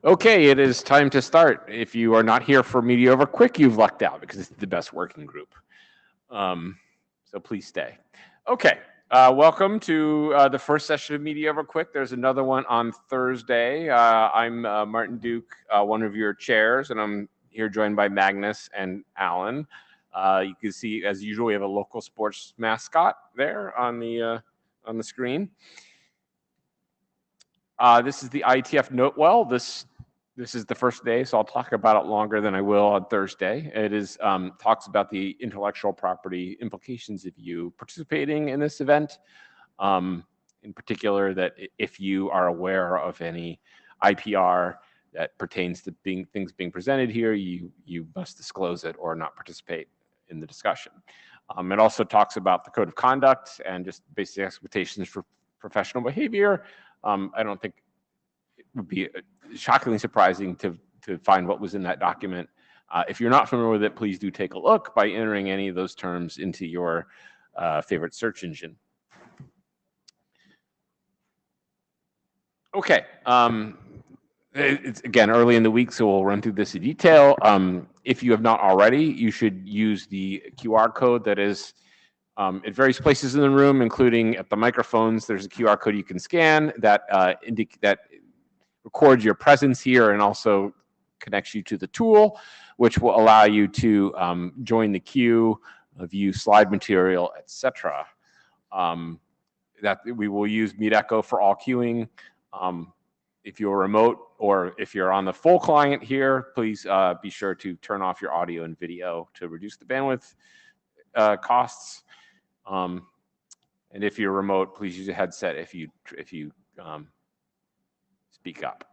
Okay, it is time to start. If you are not here for Media Over QUIC, you've lucked out because it's the best working group. So please stay. Okay, welcome to the first session of Media Over QUIC. There's another one on Thursday. I'm Martin Duke, one of your chairs, and I'm here joined by Magnus and Alan. You can see, as usual, we have a local sports mascot there on the screen. This is the IETF note. Well, this is the first day, so I'll talk about it longer than I will on Thursday. It is talks about the intellectual property implications of you participating in this event. In particular, that if you are aware of any IPR that pertains to things being presented here, you must disclose it or not participate in the discussion. It also talks about the code of conduct and just basic expectations for professional behavior. I don't think it would be shockingly surprising to find what was in that document. If you're not familiar with it, please do take a look by entering any of those terms into your favorite search engine. Okay, it's again early in the week, so we'll run through this in detail. If you have not already, you should use the QR code that is at various places in the room, including at the microphones. There's a QR code you can scan that that records your presence here and also connects you to the tool, which will allow you to join the queue, view slide material, etc. That we will use Meet Echo for all queuing. If you're remote or if you're on the full client here, please be sure to turn off your audio and video to reduce the bandwidth costs. And if you're remote, please use a headset if you speak up.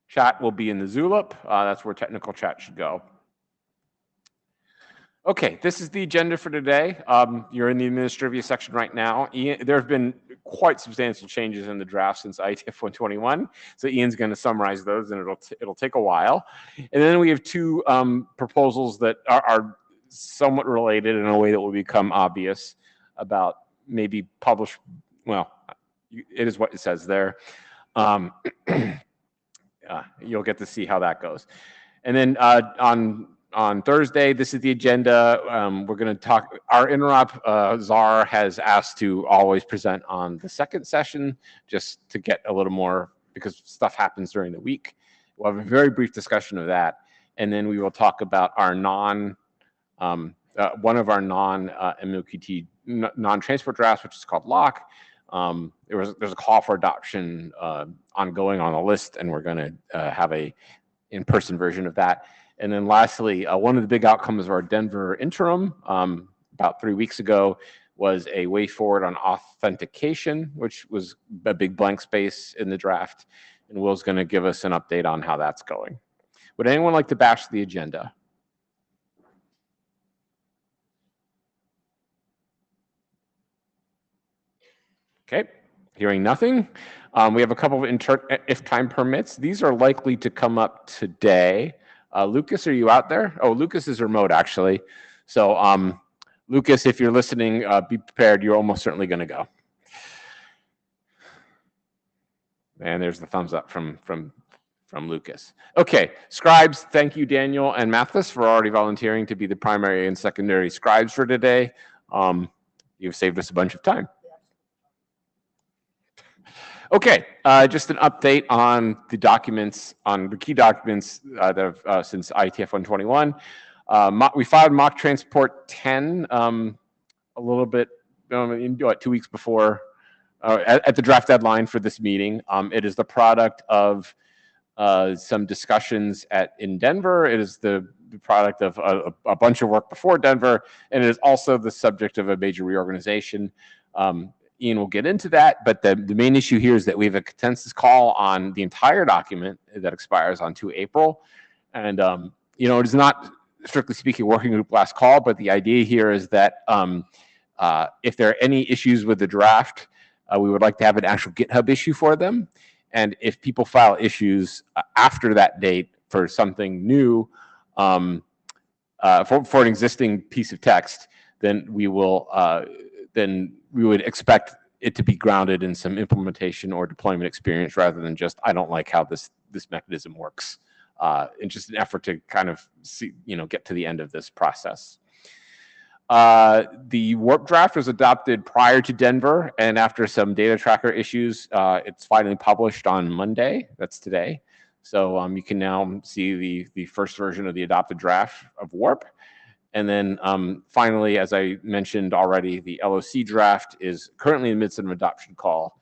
Chat will be in the Zulip. That's where technical chat should go. Okay, this is the agenda for today. You're in the administrivia section right now. There have been quite substantial changes in the draft since IETF 121. So Ian's going to summarize those, and it'll take a while. And then we have two proposals that are somewhat related in a way that will become obvious about maybe publish. Well, it is what it says there. You'll get to see how that goes. And then on Thursday, this is the agenda. We're going to talk. Our interop czar has asked to always present on the second session, just to get a little more, because stuff happens during the week. We'll have a very brief discussion of that, and then we will talk about our one of our non-MOQT non-transport drafts, which is called LOC. There's a call for adoption ongoing on the list, and we're going to have a in-person version of that. And then lastly, one of the big outcomes of our Denver interim about 3 weeks ago was a way forward on authentication, which was a big blank space in the draft. And Will's going to give us an update on how that's going. Would anyone like to bash the agenda? Okay, hearing nothing. We have a couple of if time permits. These are likely to come up today. Lucas, are you out there? Oh, Lucas is remote, actually. So, Lucas, if you're listening, be prepared. You're almost certainly going to go. And there's the thumbs up from Lucas. Okay, scribes, thank you, Daniel and Mathis, for already volunteering to be the primary and secondary scribes for today. You've saved us a bunch of time. Okay, just an update on the documents, on the key documents that have since IETF 121. We filed MOQ Transport 10 a little bit, 2 weeks before, at the draft deadline for this meeting. It is the product of some discussions in Denver. It is the product of a bunch of work before Denver, and it is also the subject of a major reorganization. Ian will get into that, but the main issue here is that we have a consensus call on the entire document that expires on 2 April. And, it is not, strictly speaking, working group last call, but the idea here is that if there are any issues with the draft, we would like to have an actual GitHub issue for them. And if people file issues after that date for something new, for an existing piece of text, then we will then we would expect it to be grounded in some implementation or deployment experience rather than just, I don't like how this mechanism works. In just an effort to kind of see, get to the end of this process. The warp draft was adopted prior to Denver, and after some data tracker issues, it's finally published on Monday. That's today. So you can now see the first version of the adopted draft of warp. And then finally, as I mentioned already, the LOC draft is currently in the midst of an adoption call.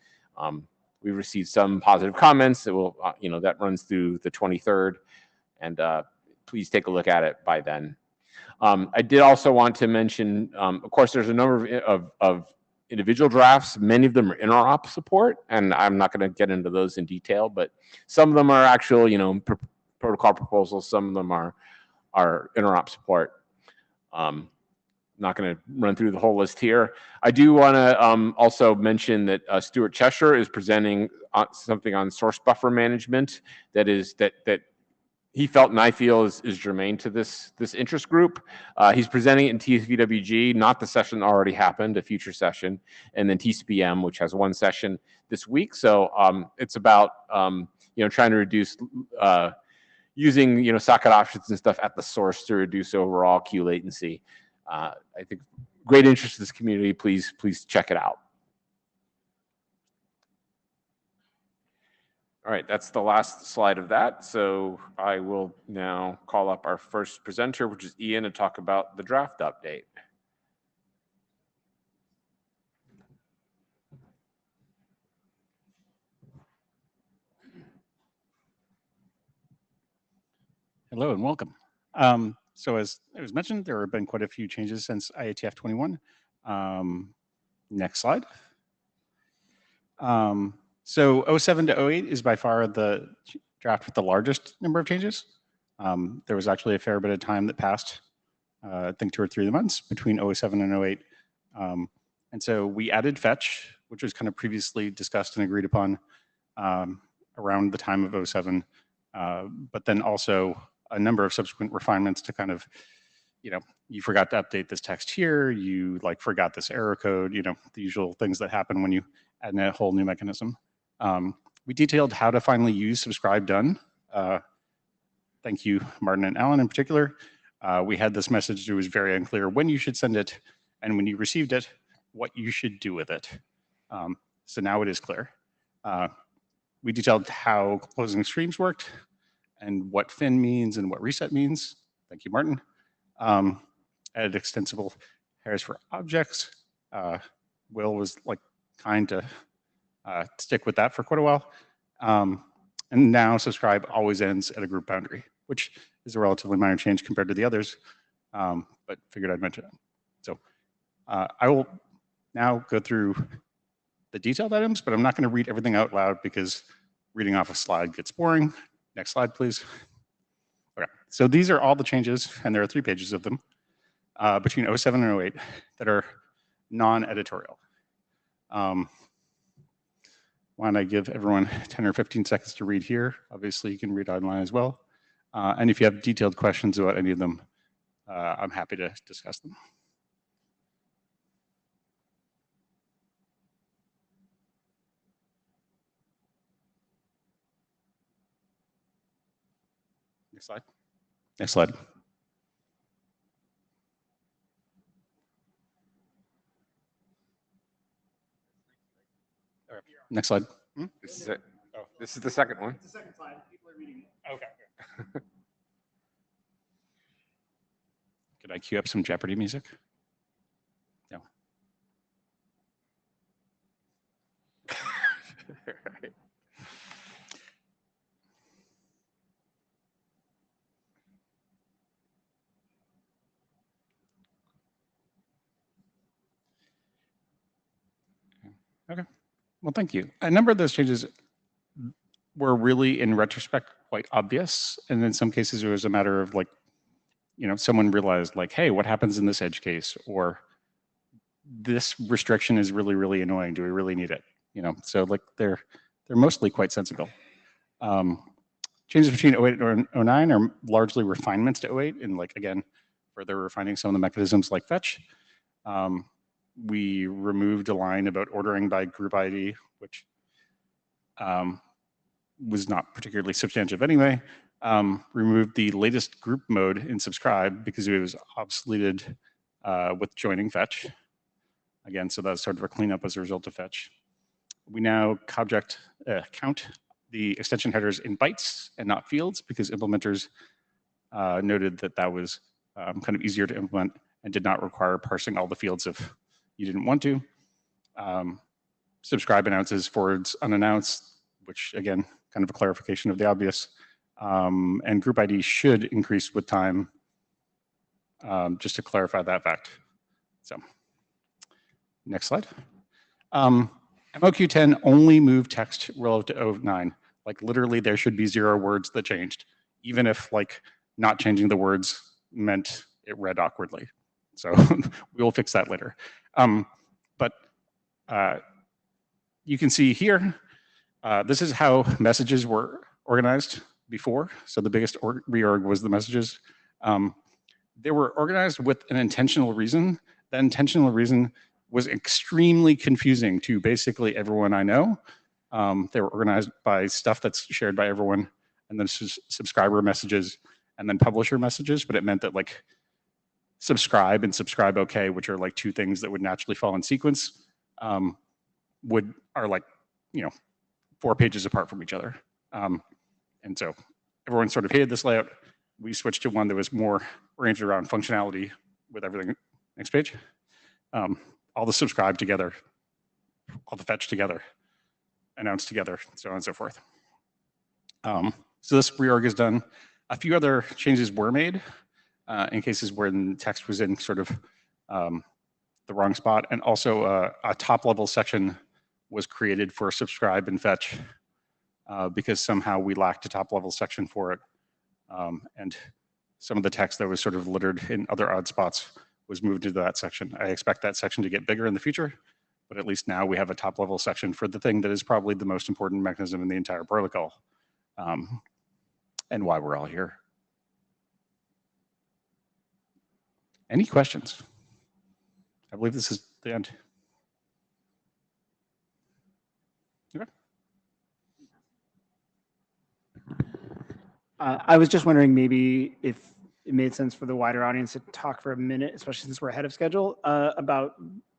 We received some positive comments that will, that runs through the 23rd, and please take a look at it by then. I did also want to mention, of course, there's a number of individual drafts. Many of them are interop support, and I'm not going to get into those in detail, but some of them are actual, protocol proposals. Some of them are interop support. Not going to run through the whole list here. I do want to also mention that Stuart Cheshire is presenting something on source buffer management that he felt and I feel is germane to this interest group. He's presenting it in TSVWG, not the session that already happened, a future session, and then TCPM, which has one session this week. So it's about trying to reduce using socket options and stuff at the source to reduce overall queue latency. I think great interest in this community. Please check it out. All right, that's the last slide of that. So I will now call up our first presenter, which is Ian, to talk about the draft update. Hello and welcome. So as it was mentioned, there have been quite a few changes since IETF 21. Next slide. So 07 to 08 is by far the draft with the largest number of changes. There was actually a fair bit of time that passed, I think 2 or 3 months between 07 and 08. And so we added fetch, which was kind of previously discussed and agreed upon around the time of 07, but then also a number of subsequent refinements to kind of, you forgot to update this text here, you forgot this error code, the usual things that happen when you add in a whole new mechanism. We detailed how to finally use subscribe done. Thank you, Martin and Alan in particular. We had this message that was very unclear when you should send it, and when you received it, what you should do with it. So now it is clear. We detailed how closing streams worked, and what fin means and what reset means. Thank you, Martin. Added extensible pairs for objects. Will was kind to stick with that for quite a while. And now subscribe always ends at a group boundary, which is a relatively minor change compared to the others, but figured I'd mention it. So I will now go through the detailed items, but I'm not going to read everything out loud because reading off a slide gets boring. Next slide, please. Okay, so these are all the changes, and there are 3 pages of them between 07 and 08 that are non-editorial. Why don't I give everyone 10 or 15 seconds to read here? Obviously, you can read online as well. And if you have detailed questions about any of them, I'm happy to discuss them. Next slide. Next slide. Right. Next slide. This is it. Oh, this is the second one. It's the second slide. People are reading it. Okay. Could I cue up some Jeopardy music? No. Right. Okay. Well, thank you. A number of those changes were really, in retrospect, quite obvious. And in some cases, it was a matter of someone realized hey, what happens in this edge case? Or this restriction is really, really annoying. Do we really need it? So they're mostly quite sensible. Changes between 08 and 09 are largely refinements to 08 and again, further refining some of the mechanisms like fetch. we removed a line about ordering by group ID, which was not particularly substantive anyway. Removed the latest group mode in subscribe because it was obsoleted with joining fetch. Again, so that's sort of a cleanup as a result of fetch. We now count the extension headers in bytes and not fields because implementers noted that that was kind of easier to implement and did not require parsing all the fields if you didn't want to. Subscribe announces forwards unannounced, which again, kind of a clarification of the obvious. And group ID should increase with time, just to clarify that fact. So, next slide. MOQ 10 only moved text relative to 09. Like literally there should be 0 words that changed, even if like not changing the words meant it read awkwardly. So we will fix that later. But you can see here, this is how messages were organized before. So the biggest reorg was the messages. They were organized with an intentional reason. That intentional reason was extremely confusing to basically everyone I know. They were organized by stuff that's shared by everyone, and then subscriber messages, and then publisher messages, but it meant that like subscribe and subscribe OK, which are like 2 things that would naturally fall in sequence, are like, 4 pages apart from each other. And so everyone sort of hated this layout. We switched to one that was more oriented around functionality with everything. Next page. All the subscribe together, all the fetch together, announce together, so on and so forth. So this reorg is done. A few other changes were made in cases where the text was in sort of the wrong spot, and also a top-level section was created for subscribe and fetch because somehow we lacked a top-level section for it. And some of the text that was sort of littered in other odd spots was moved into that section. I expect that section to get bigger in the future, but at least now we have a top-level section for the thing that is probably the most important mechanism in the entire protocol, and why we're all here. Any questions? I believe this is the end. Okay. I was just wondering maybe if it made sense for the wider audience to talk for a minute, especially since we're ahead of schedule, about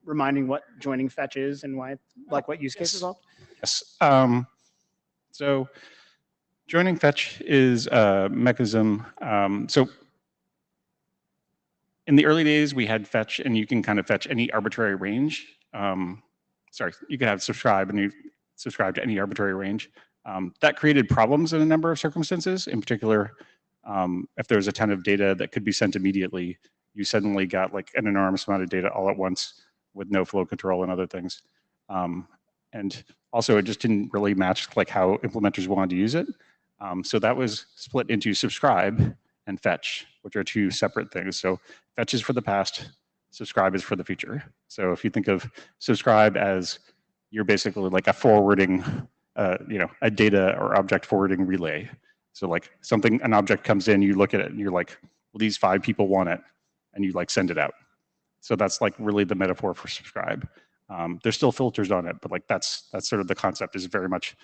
reminding what joining fetch is and why, like what use case is involved. Yes. So joining fetch is a mechanism. So in the early days, we had fetch, and you can kind of fetch any arbitrary range. Sorry, you can have subscribe, and you subscribe to any arbitrary range. That created problems in a number of circumstances. In particular, if there was a ton of data that could be sent immediately, you suddenly got like an enormous amount of data all at once with no flow control and other things. And also, it just didn't really match like how implementers wanted to use it. So that was split into subscribe and fetch, which are 2 separate things. So fetch is for the past, subscribe is for the future. So if you think of subscribe as you're basically like a forwarding, a data or object forwarding relay. So like an object comes in, you look at it and you're like, well, these 5 people want it, and you like send it out. So that's like really the metaphor for subscribe. There's still filters on it, but like that's sort of the concept, is very much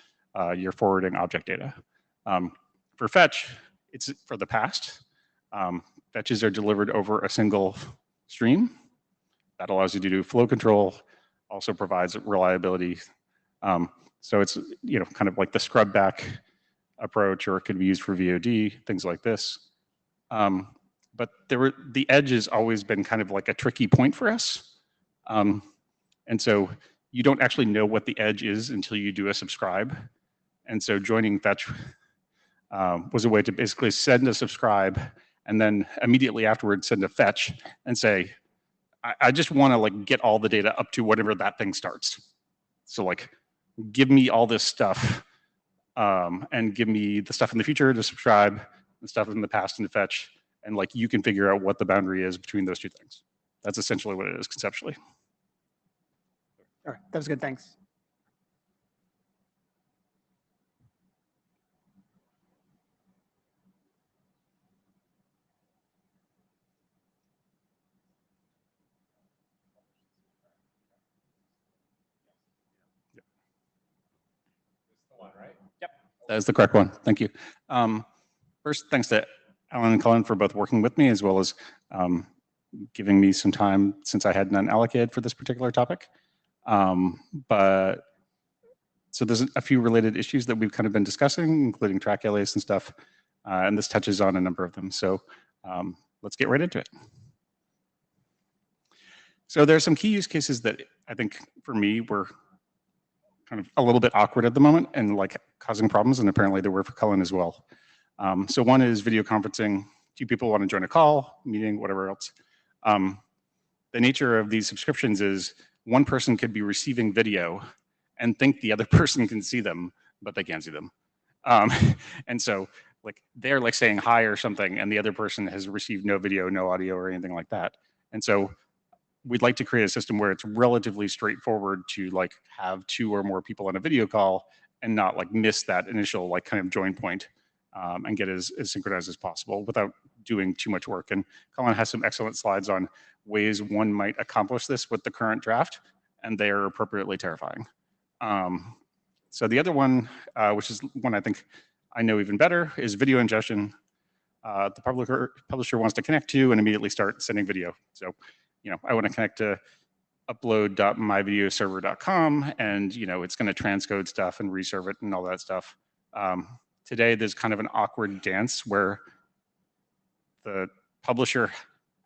you're forwarding object data. For fetch, it's for the past. Fetches are delivered over a single stream. That allows you to do flow control, also provides reliability. So it's kind of like the scrub back approach, or it could be used for VOD, things like this. But the edge has always been kind of like a tricky point for us. And so you don't actually know what the edge is until you do a subscribe. And so joining fetch was a way to basically send a subscribe and then immediately afterwards send a fetch and say, I just want to like get all the data up to whatever that thing starts. So like, give me all this stuff and give me the stuff in the future to subscribe, the stuff in the past and to fetch, and like you can figure out what the boundary is between those 2 things. That's essentially what it is conceptually. All right, that was good, thanks. That is the correct one. Thank you. First, thanks to Alan and Colin for both working with me as well as giving me some time since I had none allocated for this particular topic. So there's a few related issues that we've kind of been discussing, including track alias and stuff, and this touches on a number of them. So let's get right into it. So there are some key use cases that I think for me were kind of a little bit awkward at the moment and like causing problems, and apparently they were for Cullen as well. So one is video conferencing. Two people want to join a call, meeting, whatever else. The nature of these subscriptions is one person could be receiving video and think the other person can see them, but they can't see them. And so like they're like saying hi or something, and the other person has received no video, no audio, or anything like that. And so we'd like to create a system where it's relatively straightforward to like have two or more people on a video call and not like miss that initial like kind of join point and get as synchronized as possible without doing too much work. And Colin has some excellent slides on ways one might accomplish this with the current draft, and they are appropriately terrifying. So the other one, which is one I think I know even better, is video ingestion. The publisher wants to connect to and immediately start sending video. So, you know, I want to connect to upload.myvideoserver.com, and you know, it's going to transcode stuff and reserve it and all that stuff. Today, there's kind of an awkward dance where the publisher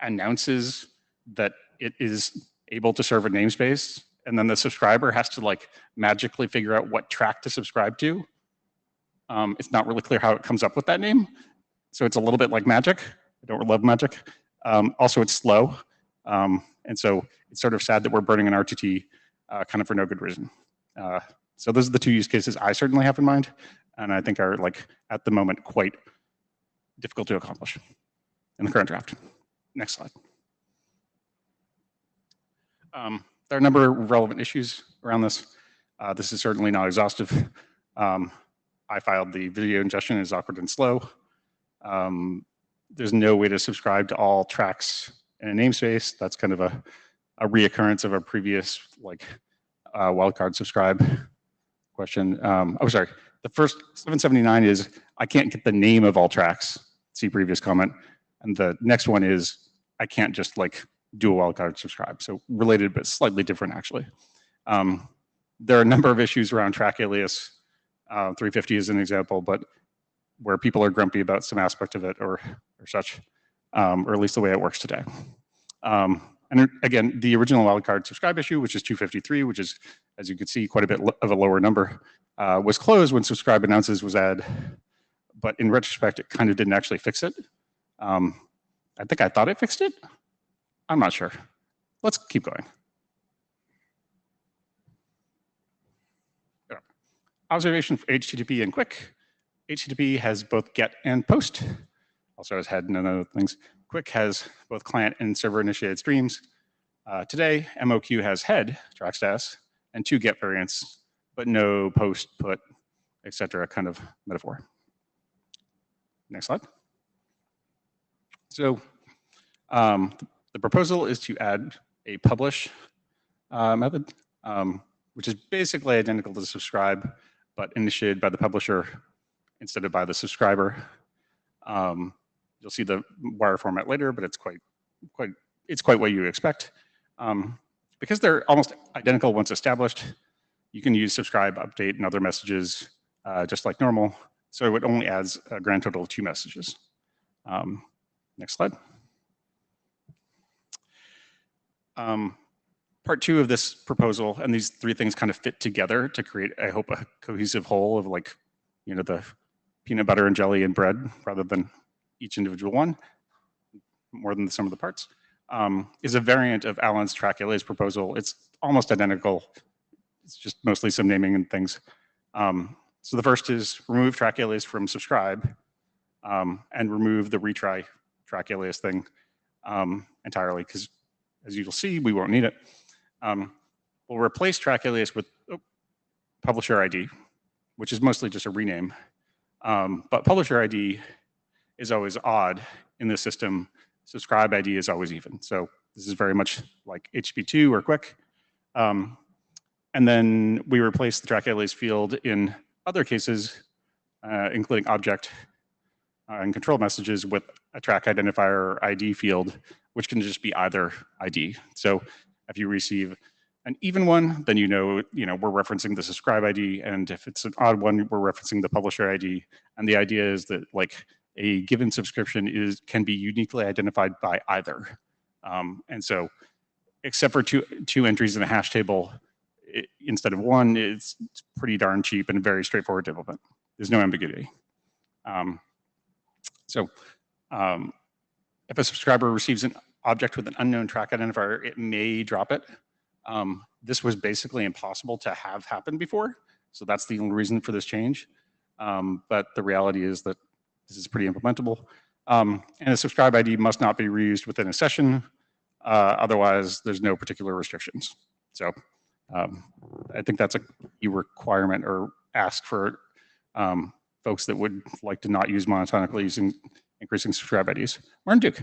announces that it is able to serve a namespace, and then the subscriber has to like magically figure out what track to subscribe to. It's not really clear how it comes up with that name, so it's a little bit like magic. I don't love magic. Also, it's slow, and so it's sort of sad that we're burning an RTT kind of for no good reason. So those are the two use cases I certainly have in mind, and I think are like at the moment quite difficult to accomplish in the current draft. Next slide. There are a number of relevant issues around this. This is certainly not exhaustive. I filed the video ingestion is awkward and slow. There's no way to subscribe to all tracks in a namespace. That's kind of a reoccurrence of a previous like wildcard subscribe question. Oh, sorry. The first 779 is I can't get the name of all tracks. See previous comment. And the next one is I can't just like do a wildcard subscribe. So related, but slightly different actually. There are a number of issues around track alias. 350 is an example, but where people are grumpy about some aspect of it or such, or at least the way it works today. And again, the original wildcard subscribe issue, which is 253, which is, as you can see, quite a bit of a lower number, was closed when subscribe announces was added. But in retrospect, it kind of didn't actually fix it. I think I thought it fixed it. I'm not sure. Let's keep going. Observation for HTTP and QUIC. HTTP has both GET and POST. Also has head and other things. QUIC has both client and server initiated streams. Today, MOQ has head, track status, and 2 GET variants, but no POST, put, etc. kind of metaphor. Next slide. So the proposal is to add a publish method, which is basically identical to subscribe, but initiated by the publisher instead of by the subscriber. You'll see the wire format later, but it's quite what you expect. Because they're almost identical once established, you can use subscribe, update, and other messages just like normal. So it only adds a grand total of 2 messages. Next slide. Part 2 of this proposal, and these 3 things kind of fit together to create, I hope, a cohesive whole of like, you know, the peanut butter and jelly and bread rather than each individual one, more than the sum of the parts, is a variant of Alan's track alias proposal. It's almost identical. It's just mostly some naming and things. So the first is remove track alias from subscribe and remove the retry track alias thing entirely, because as you'll see, we won't need it. We'll replace track alias with publisher ID, which is mostly just a rename. But publisher ID is always odd in the system. Subscribe ID is always even. So this is very much like HTTP2 or QUIC. And then we replace the track alias field in other cases including object and control messages with a track identifier or ID field, which can just be either ID. So if you receive an even one, then you know we're referencing the subscribe ID, and if it's an odd one, we're referencing the publisher ID. And the idea is that like a given subscription can be uniquely identified by either. And so, except for two entries in a hash table, instead of one, it's pretty darn cheap and very straightforward to implement. There's no ambiguity. If a subscriber receives an object with an unknown track identifier, it may drop it. This was basically impossible to have happen before, so that's the only reason for this change. But the reality is that this is pretty implementable. And a subscribe ID must not be reused within a session. Otherwise, there's no particular restrictions. So I think that's a key requirement or ask for folks that would like to not use monotonically using increasing subscribe IDs. Martin Duke.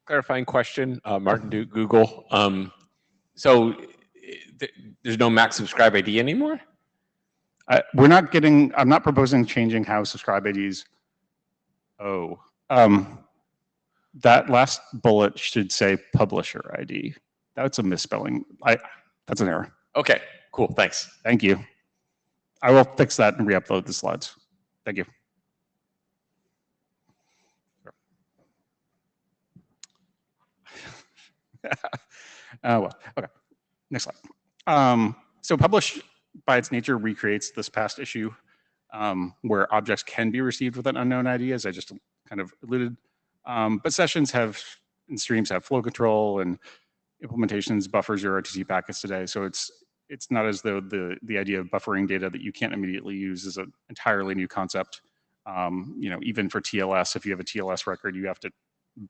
Clarifying question, Martin Duke, Google. So there's no max subscribe ID anymore? I'm not proposing changing how subscribe IDs. That last bullet should say publisher ID. That's a misspelling. That's an error. Okay, cool, thanks. Thank you. I will fix that and re-upload the slides. Thank you. Well, okay, next slide. So publish by its nature recreates this past issue where objects can be received with an unknown ID, as I just kind of alluded. But sessions and streams have flow control, and implementations buffers your RTC packets today. So it's not as though the idea of buffering data that you can't immediately use is an entirely new concept. Even for TLS, if you have a TLS record, you have to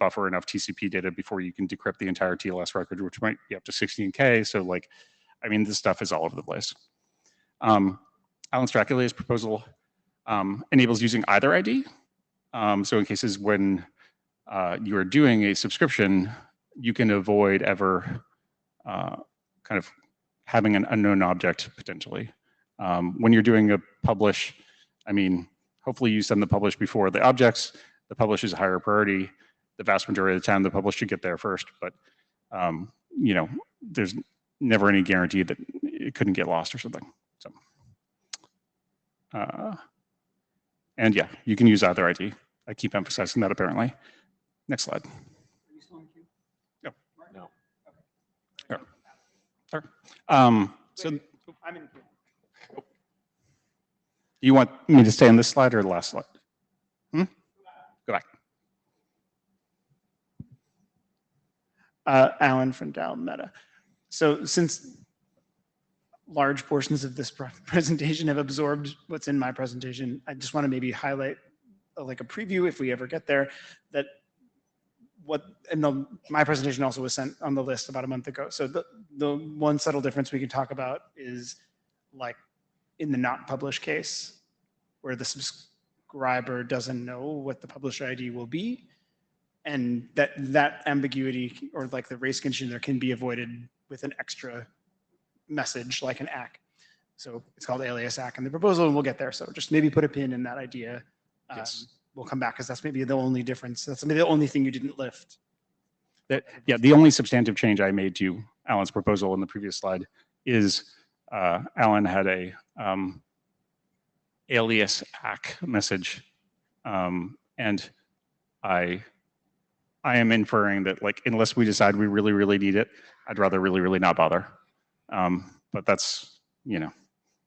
buffer enough TCP data before you can decrypt the entire TLS record, which might be up to 16K. So this stuff is all over the place. Alan Stracula's proposal enables using either ID. So in cases when you are doing a subscription, you can avoid ever kind of having an unknown object potentially. When you're doing a publish, hopefully you send the publish before the objects. The publish is a higher priority. The vast majority of the time, the publish should get there first, but there's never any guarantee that it couldn't get lost or something. So, and yeah, you can use either ID. I keep emphasizing that apparently. Next slide. Are you still in queue? No. No. Sure. Sure. So I'm in queue. you want me to stay on this slide or the last slide? Go back. Alan from Dow Meta. So since large portions of this presentation have absorbed what's in my presentation, I just want to maybe highlight like a preview if we ever get there, that my presentation also was sent on the list about a month ago. So the one subtle difference we can talk about is like in the not published case, where the subscriber doesn't know what the publisher ID will be, and that ambiguity or like the race condition there can be avoided with an extra message like an ACK. So it's called alias ACK in the proposal, and we'll get there. So just maybe put a pin in that idea. Yes. We'll come back because that's maybe the only difference. That's maybe the only thing you didn't lift. The only substantive change I made to Alan's proposal in the previous slide is Alan had a alias ACK message, and I am inferring that unless we decide we really, really need it, I'd rather really, really not bother. But that's,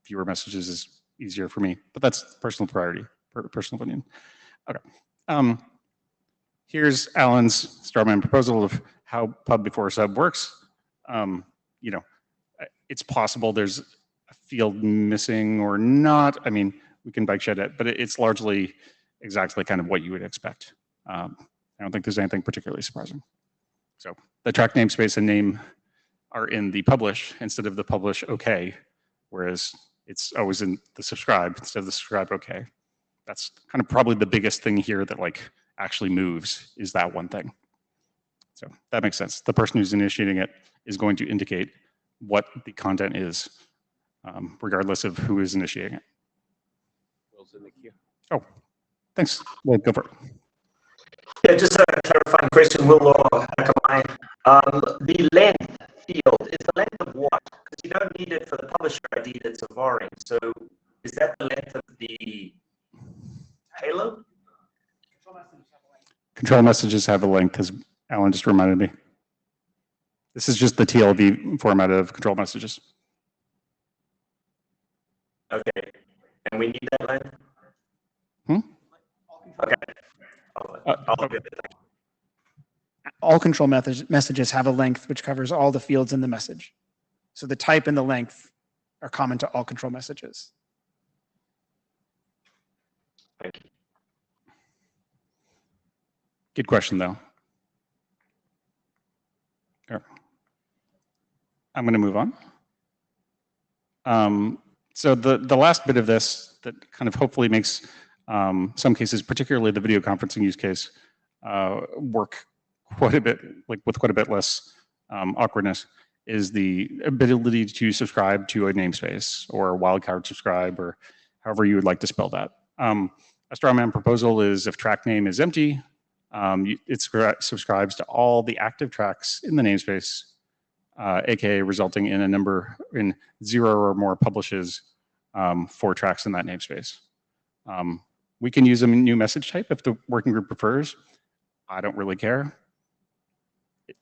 fewer messages is easier for me, but that's personal priority, personal opinion. Okay. Here's Alan's strawman proposal of how pub before sub works. It's possible there's a field missing or not. We can bike shed it, but it's largely exactly kind of what you would expect. I don't think there's anything particularly surprising. So the track namespace and name are in the publish instead of the publish OK, whereas it's always in the subscribe instead of the subscribe OK. That's kind of probably the biggest thing here that actually moves is that one thing. So that makes sense. The person who's initiating it is going to indicate what the content is regardless of who is initiating it. Will's in the queue. Oh, thanks. Well, go for it. Yeah, just a clarifying question, Will or Akamai. The length field is the length of what? Because you don't need it for the publisher ID that's varring. So is that the length of the halo? Control messages have a length, as Alan just reminded me. This is just the TLV format of control messages. Okay, and we need that length? Okay. I'll give it. All control messages have a length which covers all the fields in the message. So the type and the length are common to all control messages. Thank you. Good question, though. Here. I'm going to move on. So the last bit of this that kind of hopefully makes some cases, particularly the video conferencing use case, work quite a bit, like with quite a bit less awkwardness, is the ability to subscribe to a namespace or wildcard subscribe, or however you would like to spell that. A strawman proposal is if track name is empty, it subscribes to all the active tracks in the namespace, aka resulting in a number in 0 or more publishes for tracks in that namespace. We can use a new message type if the working group prefers. I don't really care.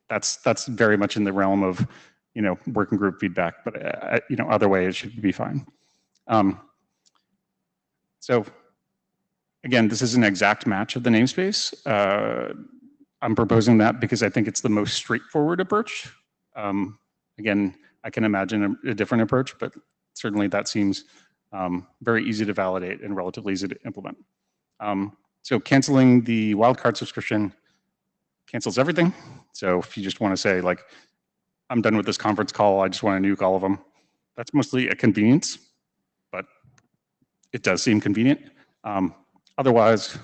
That's very much in the realm of, working group feedback, but either way it should be fine. So again, this is an exact match of the namespace. I'm proposing that because I think it's the most straightforward approach. Again, I can imagine a different approach, but certainly that seems very easy to validate and relatively easy to implement. So canceling the wildcard subscription cancels everything. So if you just want to say, like, I'm done with this conference call, I just want to nuke all of them, that's mostly a convenience, but it does seem convenient. Otherwise,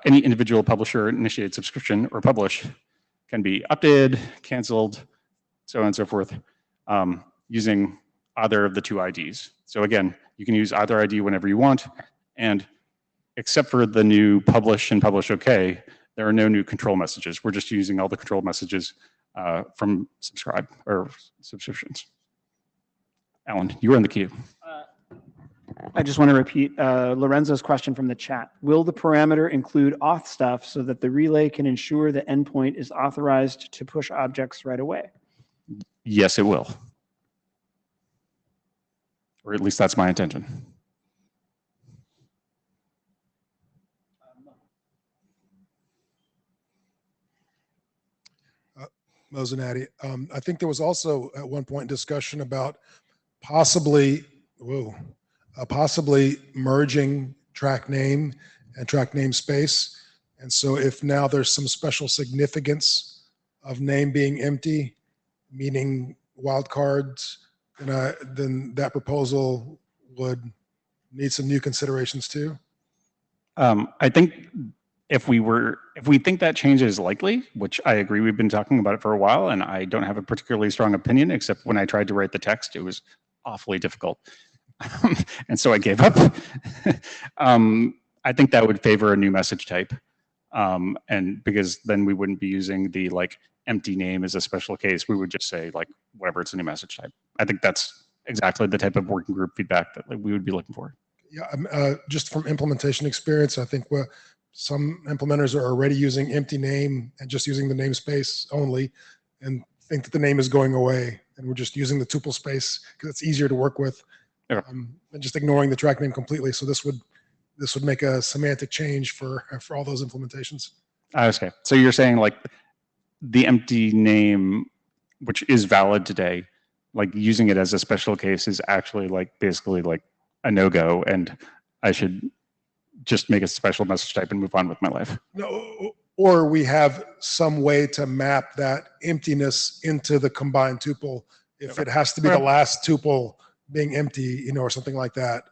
any individual publisher initiated subscription or publish can be updated, canceled, so on and so forth, using either of the two IDs. So again, you can use either ID whenever you want, and except for the new publish and publish OK, there are no new control messages. We're just using all the control messages from subscribe or subscriptions. Alan, you are in the queue. I just want to repeat Lorenzo's question from the chat. Will the parameter include auth stuff so that the relay can ensure the endpoint is authorized to push objects right away? Yes, it will. Or at least that's my intention. Mosinati, I think there was also at one point discussion about possibly merging track name and track namespace. And so if now there's some special significance of name being empty, meaning wildcards, then that proposal would need some new considerations too. I think if we think that change is likely, which I agree, we've been talking about it for a while, and I don't have a particularly strong opinion, except when I tried to write the text, it was awfully difficult. And so I gave up. I think that would favor a new message type. And because then we wouldn't be using the empty name as a special case, we would just say whatever, it's a new message type. I think that's exactly the type of working group feedback that we would be looking for. Yeah, just from implementation experience, I think some implementers are already using empty name and just using the namespace only and think that the name is going away. And we're just using the tuple space because it's easier to work with, and just ignoring the track name completely. So this would make a semantic change for all those implementations. Okay, so you're saying the empty name, which is valid today, using it as a special case is actually basically a no-go, and I should just make a special message type and move on with my life. No, or we have some way to map that emptiness into the combined tuple. If it has to be the last tuple being empty, or something like that,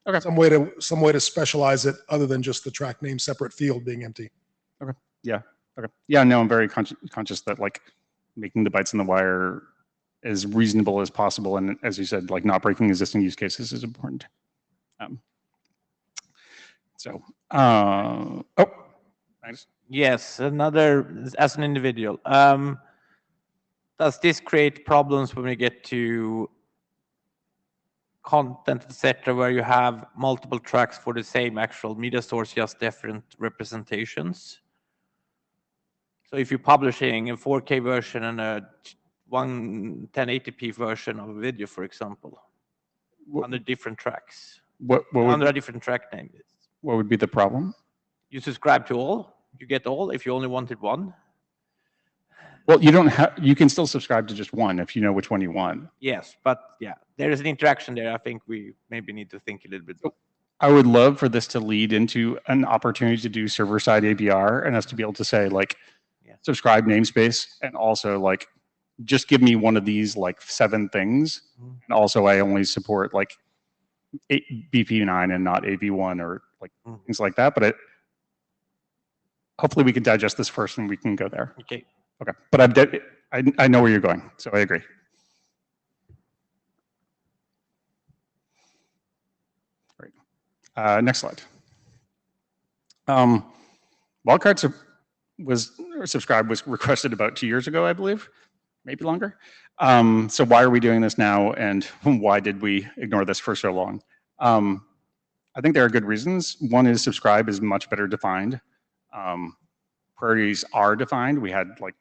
Okay. some way to specialize it other than just the track name separate field being empty. Okay. Yeah. Okay. Yeah. No, I'm very conscious that making the bytes in the wire as reasonable as possible. And as you said, like not breaking existing use cases is important. Oh, nice. Yes, as an individual. Does this create problems when we get to content, etc., where you have multiple tracks for the same actual media source, just different representations? So if you're publishing a 4K version and a 1080p version of a video, for example, under different tracks, under a different track name. What would be the problem? You subscribe to all, you get all if you only wanted one. Well, you don't have, you can still subscribe to just one if you know which one you want. Yes, but yeah, there is an interaction there. I think we maybe need to think a little bit. I would love for this to lead into an opportunity to do server-side ABR and us to be able to say like, subscribe namespace, and also like, just give me one of these like 7 things. And also I only support like BP9 and not AV1 or like things like that. But hopefully we can digest this first and we can go there. Okay. Okay, but I know where you're going, so I agree. Great. Next slide. Wildcards subscribe was requested about 2 years ago, I believe, maybe longer. So why are we doing this now, and why did we ignore this for so long? I think there are good reasons. One is subscribe is much better defined. Priorities are defined. We had like,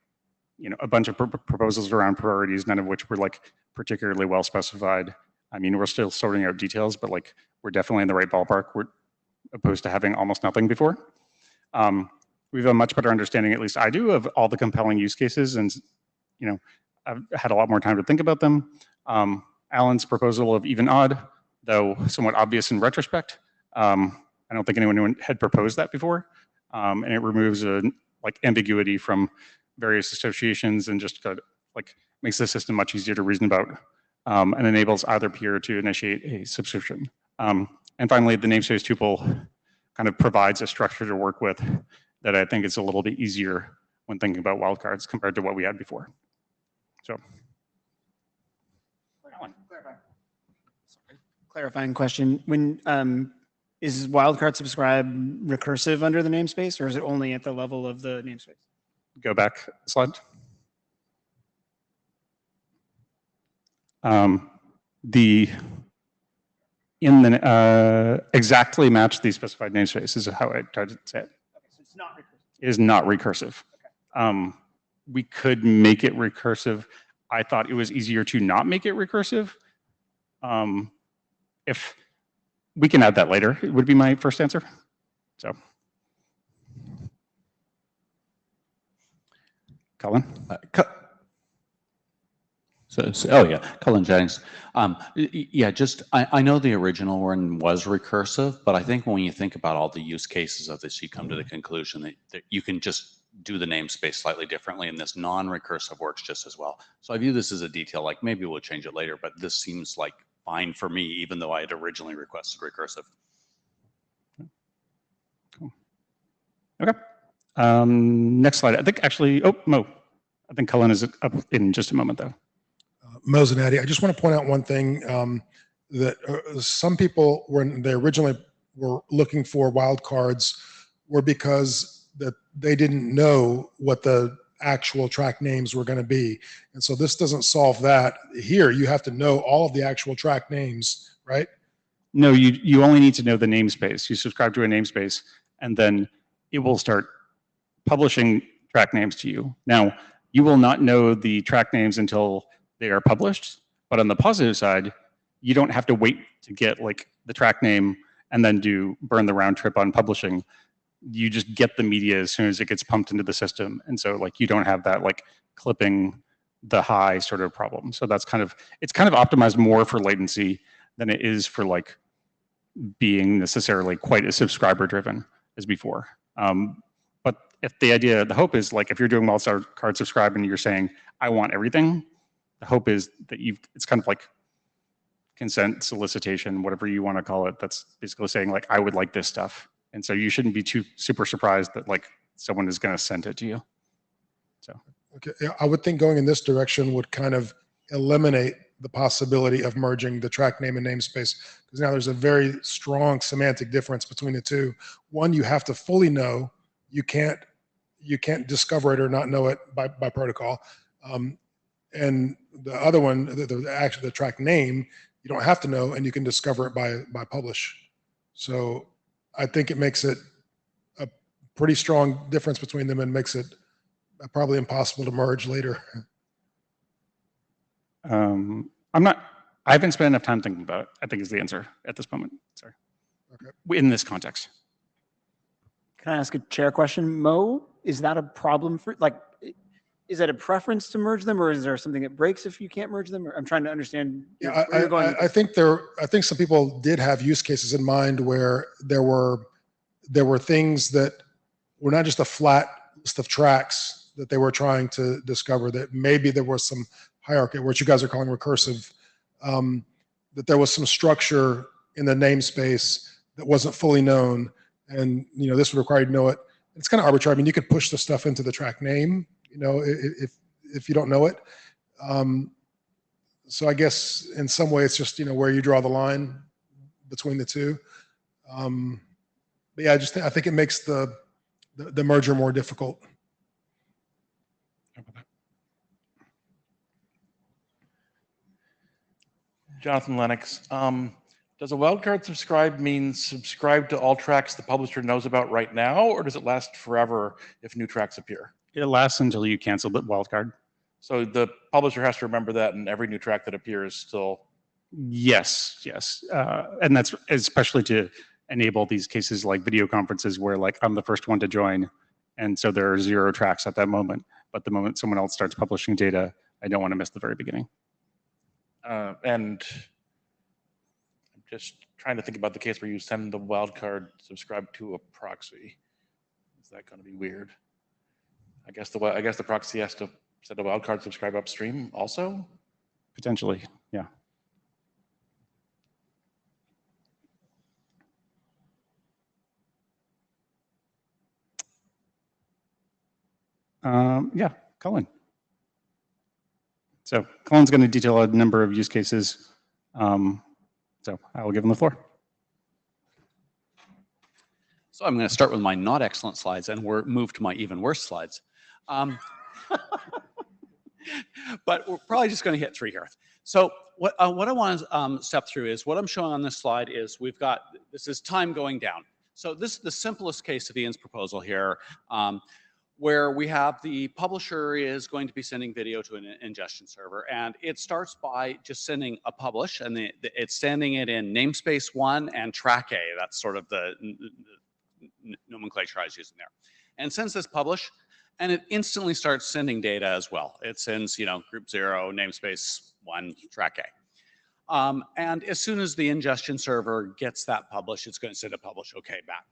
a bunch of proposals around priorities, none of which were like particularly well specified. I mean, we're still sorting out details, but like we're definitely in the right ballpark. We're opposed to having almost nothing before. We have a much better understanding, at least I do, of all the compelling use cases, and I've had a lot more time to think about them. Alan's proposal of even odd, though somewhat obvious in retrospect. I don't think anyone had proposed that before, and it removes like ambiguity from various associations and just like makes the system much easier to reason about, and enables either peer to initiate a subscription. And finally, the namespace tuple kind of provides a structure to work with that I think is a little bit easier when thinking about wildcards compared to what we had before. So, Clarifying question. When is wildcard subscribe recursive under the namespace, or is it only at the level of the namespace? Go back a slide. Exactly match the specified namespace is how I tried to say it. Okay, so it's not recursive. It is not recursive. Okay. We could make it recursive. I thought it was easier to not make it recursive. If we can add that later, it would be my first answer. So, Colin. Colin Jennings. Yeah, I know the original one was recursive, but I think when you think about all the use cases of this, you come to the conclusion that you can just do the namespace slightly differently, and this non-recursive works just as well. So I view this as a detail, like maybe we'll change it later, but this seems like fine for me, even though I had originally requested recursive. Cool. Okay. Next slide. I think actually, Mo. I think Cullen is up in just a moment, though. Mo Zanetti, I just want to point out one thing, that some people, when they originally were looking for wildcards, were because that they didn't know what the actual track names were going to be. And so this doesn't solve that. Here, you have to know all of the actual track names, right? No, you only need to know the namespace. You subscribe to a namespace, and then it will start publishing track names to you. Now, you will not know the track names until they are published, but on the positive side, you don't have to wait to get like the track name and then burn the round trip on publishing. You just get the media as soon as it gets pumped into the system. And so like you don't have that like clipping the high sort of problem. So that's it's kind of optimized more for latency than it is for like being necessarily quite as subscriber driven as before. But if the hope is like, if you're doing wildcard subscribe and you're saying, I want everything, the hope is that it's kind of like consent solicitation, whatever you want to call it. That's basically saying like, I would like this stuff. And so you shouldn't be too super surprised that like someone is going to send it to you. So, okay. Yeah, I would think going in this direction would kind of eliminate the possibility of merging the track name and namespace, because now there's a very strong semantic difference between the two. One, you have to fully know. You can't discover it or not know it by protocol. And the other one, the track name, you don't have to know, and you can discover it by publish. So I think it makes it a pretty strong difference between them and makes it probably impossible to merge later. I haven't spent enough time thinking about it, I think is the answer at this moment. Sorry. Okay. In this context. Can I ask a chair question? Mo, is that a problem for, like, is that a preference to merge them, or is there something that breaks if you can't merge them? Or I'm trying to understand. Yeah, I think some people did have use cases in mind where there were things that were not just a flat list of tracks that they were trying to discover, that maybe there was some hierarchy, what you guys are calling recursive, that there was some structure in the namespace that wasn't fully known. And, this would require you to know it. It's kind of arbitrary. I mean, you could push the stuff into the track name, if you don't know it. So I guess in some way it's just, where you draw the line between the two. But yeah, I think it makes the merger more difficult. Jonathan Lennox. Does a wildcard subscribe mean subscribe to all tracks the publisher knows about right now, or does it last forever if new tracks appear? It lasts until you cancel the wildcard. So the publisher has to remember that, and every new track that appears still. Yes. And that's especially to enable these cases like video conferences where I'm the first one to join. And so there are 0 tracks at that moment. But the moment someone else starts publishing data, I don't want to miss the very beginning. And I'm just trying to think about the case where you send the wildcard subscribe to a proxy. Is that going to be weird? I guess the proxy has to send a wildcard subscribe upstream also? Potentially, yeah. Yeah, Colin. So Colin's going to detail a number of use cases. So I will give him the floor. So I'm going to start with my not excellent slides and move to my even worse slides. But we're probably just going to hit 3 here. So what I want to step through is what I'm showing on this slide is this is time going down. So this is the simplest case of Ian's proposal here, where we have the publisher is going to be sending video to an ingestion server, and it starts by just sending a publish, and it's sending it in namespace 1 and track A. That's sort of the nomenclature I was using there. And sends this publish, and it instantly starts sending data as well. It sends, group 0, namespace 1, track A. And as soon as the ingestion server gets that publish, it's going to send a publish OK back.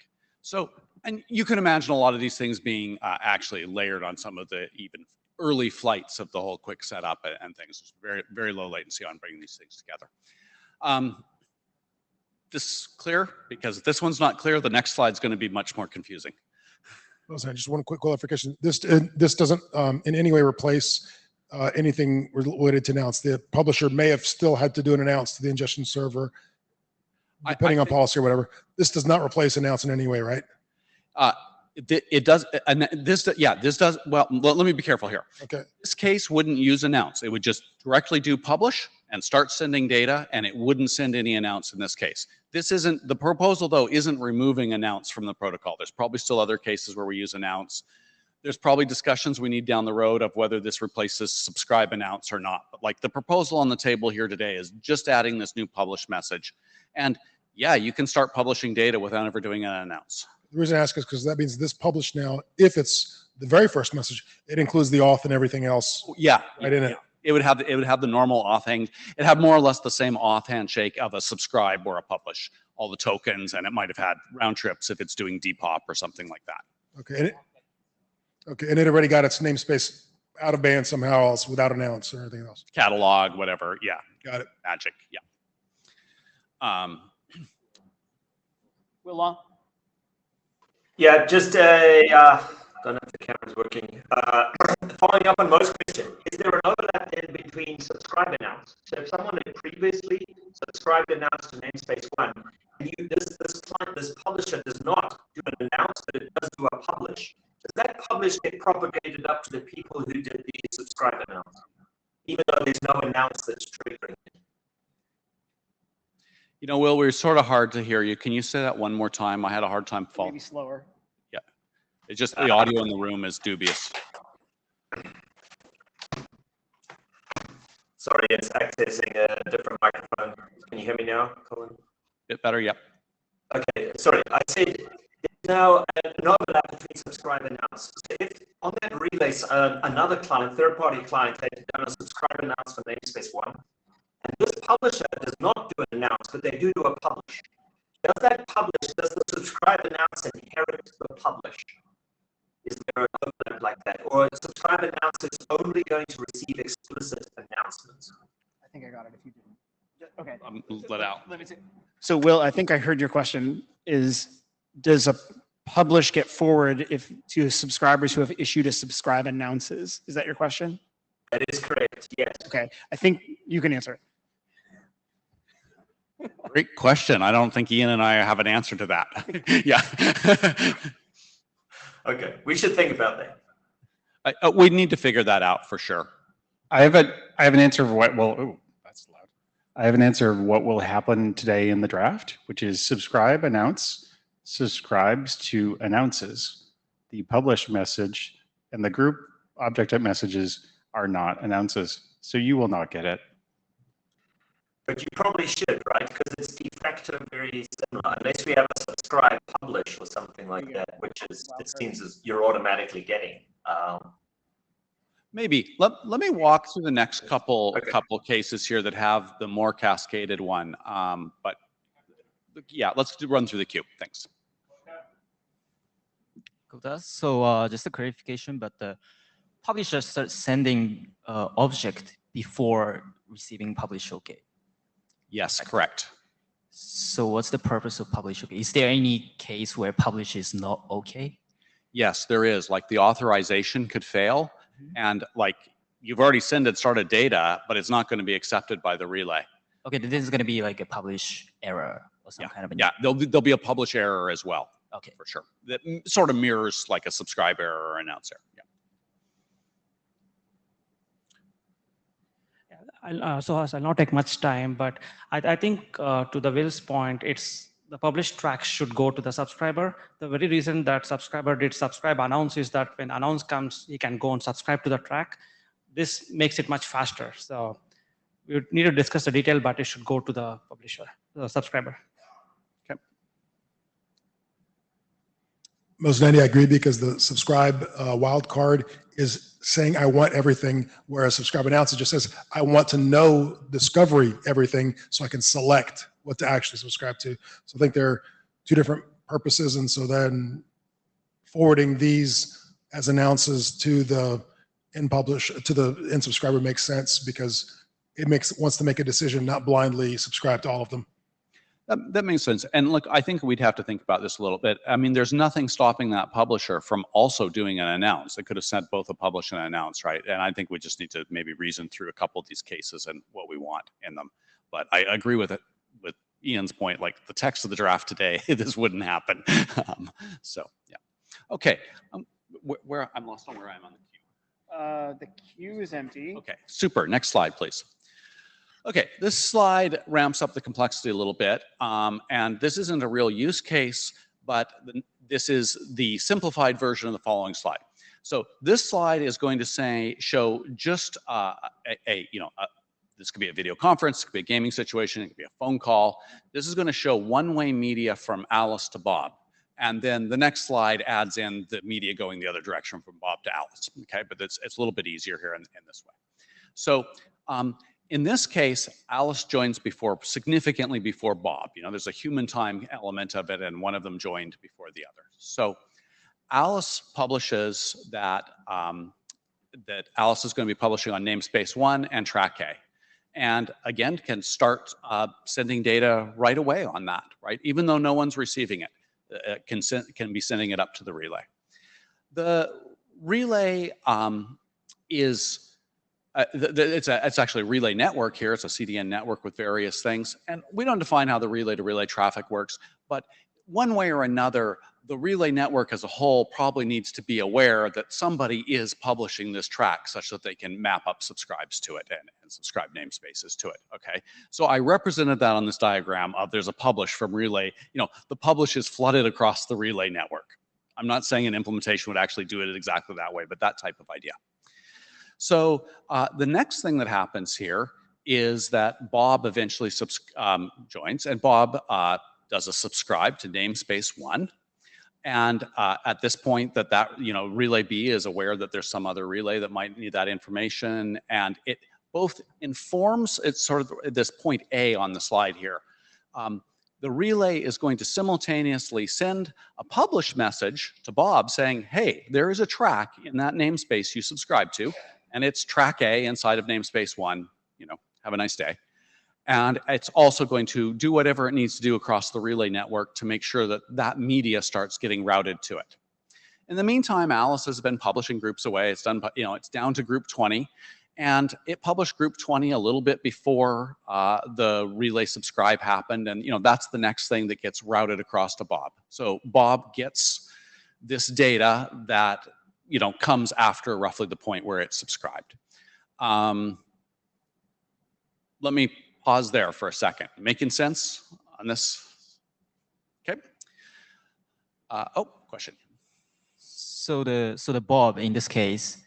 So, and you can imagine a lot of these things being actually layered on some of the even early flights of the whole QUIC setup and things. There's very, very low latency on bringing these things together. This clear? Because if this one's not clear, the next slide's going to be much more confusing. Just one quick clarification. This doesn't in any way replace anything related to announce. The publisher may have still had to do an announce to the ingestion server, depending on policy or whatever. This does not replace announce in any way, right? It does, and this does, well, let me be careful here. Okay. This case wouldn't use announce. It would just directly do publish and start sending data, and it wouldn't send any announce in this case. This isn't, the proposal though isn't removing announce from the protocol. There's probably still other cases where we use announce. There's probably discussions we need down the road of whether this replaces subscribe announce or not. But like the proposal on the table here today is just adding this new publish message. And yeah, you can start publishing data without ever doing an announce. The reason I ask is because that means this publish now, if it's the very first message, it includes the auth and everything else. Yeah, right in it. It would have the normal auth hang. It had more or less the same auth handshake of a subscribe or a publish. All the tokens, and it might have had round trips if it's doing Depop or something like that. Okay. And it already got its namespace out of band somehow else without announce or anything else. Catalog, whatever. Yeah. Got it. Magic. Yeah. Will Long? Yeah, just I Don't know if the camera's working. Following up on most question, is there an overlap then between subscribe announce? So if someone had previously subscribed announce to namespace 1, and this publisher does not do an announce, but it does do a publish, does that publish get propagated up to the people who did the subscribe announce, even though there's no announce that's triggering it? You know, Will, we're sort of hard to hear you. Can you say that one more time? I had a hard time following. Maybe slower. Yeah. It's just the audio in the room is dubious. Sorry, it's accessing a different microphone. Can you hear me now, Colin? Bit better, yep. Okay, sorry. I said there's now an overlap between subscribe and announce. So if on that relay, another client, third-party client, had done a subscribe announce for namespace 1, and this publisher does not do an announce, but they do a publish. Does that publish, does the subscribe announce inherit the publish? Is there an overlap like that? Or a subscribe announce is only going to receive explicit announcements? I think I got it if you didn't. Okay. Let out. Let me see. So Will, I think I heard your question is, does a publish get forward if to subscribers who have issued a subscribe announces? Is that your question? That is correct, yes. Okay, I think you can answer it. Great question. I don't think Ian and I have an answer to that. Yeah. Okay, we should think about that. We need to figure that out for sure. I have an answer of what will, oh, that's loud. I have an answer of what will happen today in the draft, which is subscribe announce subscribes to announces. The publish message and the group object type messages are not announces. So you will not get it. But you probably should, right? Because it's de facto very similar, unless we have a subscribe publish or something like that, which is, it seems as you're automatically getting. Maybe. Let me walk through the next couple cases here that have the more cascaded one. But yeah, let's run through the queue. Thanks. So just a clarification, but the publisher starts sending object before receiving publish OK. Yes, correct. So what's the purpose of publish OK? Is there any case where publish is not OK? Yes, there is. Like the authorization could fail, and like you've already started data, but it's not going to be accepted by the relay. Okay, then this is going to be like a publish error or some kind of. Yeah, there'll be a publish error as well. Okay, for sure. That sort of mirrors like a subscribe error or announce error. Yeah. So I'll not take much time, but I think to the Will's point, it's the published tracks should go to the subscriber. The very reason that subscriber did subscribe announce is that when announce comes, he can go and subscribe to the track. This makes it much faster. So we would need to discuss the detail, but it should go to the publisher, the subscriber. Okay. Most 90, I agree, because the subscribe wildcard is saying I want everything, whereas subscribe announce just says I want to know discovery everything so I can select what to actually subscribe to. So I think they're two different purposes, and so then forwarding these as announces to the end subscriber makes sense, because it wants to make a decision, not blindly subscribe to all of them. That makes sense. And look, I think we'd have to think about this a little bit. I mean, there's nothing stopping that publisher from also doing an announce. They could have sent both a publish and an announce, right? And I think we just need to maybe reason through a couple of these cases and what we want in them. But I agree with Ian's point, like the text of the draft today, this wouldn't happen. So yeah. Okay. Where I'm lost on where I am on the queue. The queue is empty. Okay, super. Next slide, please. Okay, this slide ramps up the complexity a little bit, and this isn't a real use case, but this is the simplified version of the following slide. So this slide is going to show just this could be a video conference, it could be a gaming situation, it could be a phone call. This is going to show one-way media from Alice to Bob. And then the next slide adds in the media going the other direction from Bob to Alice. Okay, but it's a little bit easier here in this way. So in this case, Alice joins significantly before Bob. You know, there's a human time element of it, and one of them joined before the other. So Alice publishes that Alice is going to be publishing on namespace 1 and track A. And again, can start sending data right away on that, right? Even though no one's receiving it, can be sending it up to the relay. The relay is it's actually a relay network here. It's a CDN network with various things, and we don't define how the relay-to-relay traffic works, but one way or another, the relay network as a whole probably needs to be aware that somebody is publishing this track such that they can map up subscribes to it and subscribe namespaces to it, okay? So I represented that on this diagram of there's a publish from relay. You know, the publish is flooded across the relay network. I'm not saying an implementation would actually do it exactly that way, but that type of idea. So the next thing that happens here is that Bob eventually joins, and Bob does a subscribe to namespace 1. And at this point that relay B is aware that there's some other relay that might need that information, and it both informs, it's sort of this point A on the slide here. The relay is going to simultaneously send a publish message to Bob saying, hey, there is a track in that namespace you subscribe to, and it's track A inside of namespace 1, have a nice day. And it's also going to do whatever it needs to do across the relay network to make sure that that media starts getting routed to it. In the meantime, Alice has been publishing groups away. It's done, it's down to group 20. And it published group 20 a little bit before the relay subscribe happened. And that's the next thing that gets routed across to Bob. So Bob gets this data that comes after roughly the point where it's subscribed. Let me pause there for a second. Making sense on this? Okay. Question. So the Bob in this case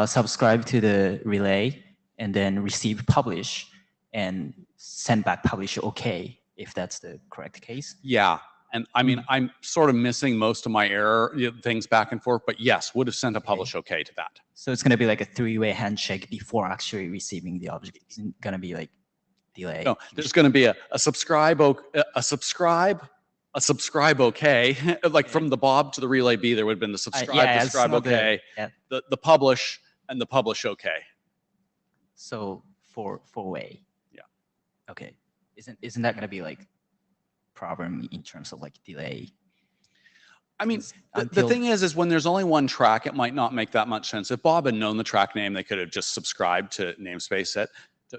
subscribe to the relay and then receive publish and send back publish okay, if that's the correct case. Yeah. And I mean, I'm sort of missing most of my error things back and forth, but yes, would have sent a publish okay to that. So it's going to be like a three-way handshake before actually receiving the object. It's going to be like delay. No, there's going to be a subscribe okay. Like from the Bob to the relay B, there would have been the subscribe okay, the publish and the publish okay. So four-way. Yeah. Okay. Isn't that going to be like problem in terms of like delay? I mean, the thing is when there's only one track, it might not make that much sense. If Bob had known the track name, they could have just subscribed to namespace it.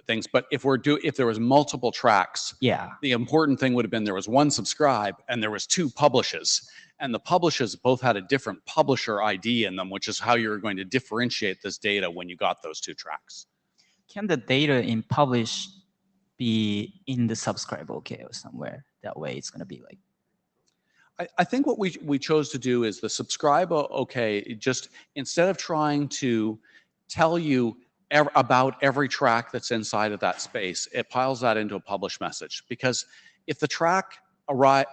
Things, but if there was multiple tracks, the important thing would have been there was one subscribe and there was two publishes, and the publishes both had a different publisher ID in them, which is how you're going to differentiate this data when you got those two tracks. Can the data in publish be in the subscribe okay or somewhere? That way it's going to be like. I think what we chose to do is the subscribe okay, just instead of trying to tell you about every track that's inside of that space, it piles that into a publish message. Because if the track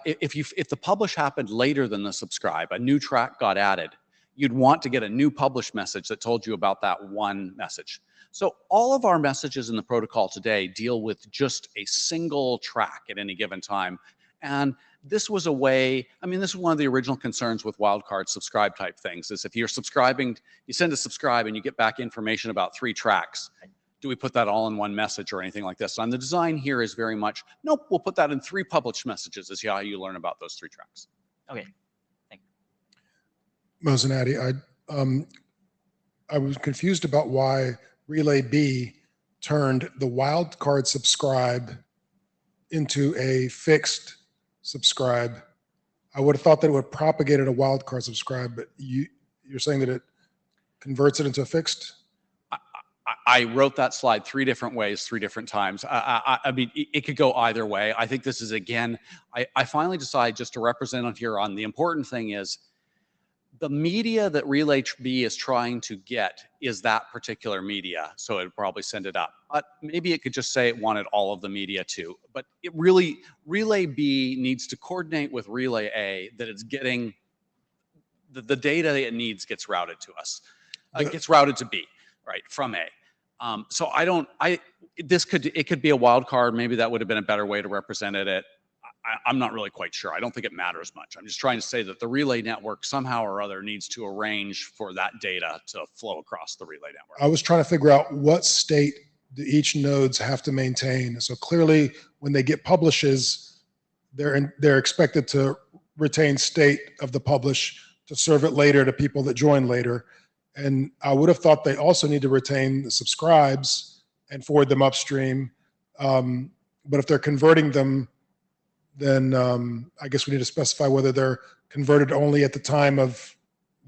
if the publish happened later than the subscribe, a new track got added, you'd want to get a new publish message that told you about that one message. So all of our messages in the protocol today deal with just a single track at any given time. And this was a way, this is one of the original concerns with wildcard subscribe type things, is if you're subscribing, you send a subscribe and you get back information about 3 tracks. Do we put that all in one message or anything like this? And the design here is very much, nope, we'll put that in 3 published messages is how you learn about those 3 tracks. Okay, thank you. Mosinati, I was confused about why Relay B turned the wildcard subscribe into a fixed subscribe. I would have thought that it would have propagated a wildcard subscribe, but you're saying that it converts it into a fixed? I wrote that slide 3 different ways, 3 different times. I mean, it could go either way. I think this is, again, I finally decided just to represent on here on the important thing is the media that Relay B is trying to get is that particular media. So it would probably send it up. But maybe it could just say it wanted all of the media too. But it really, Relay B needs to coordinate with Relay A that it's getting the data it needs gets routed to us. Gets routed to B, right, from A. So it could be a wild card. Maybe that would have been a better way to represent it. I'm not really quite sure. I don't think it matters much. I'm just trying to say that the relay network somehow or other needs to arrange for that data to flow across the relay network. I was trying to figure out what state do each nodes have to maintain. So clearly when they get publishes, they're expected to retain state of the publish to serve it later to people that join later. And I would have thought they also need to retain the subscribes and forward them upstream. But if they're converting them, then I guess we need to specify whether they're converted only at the time of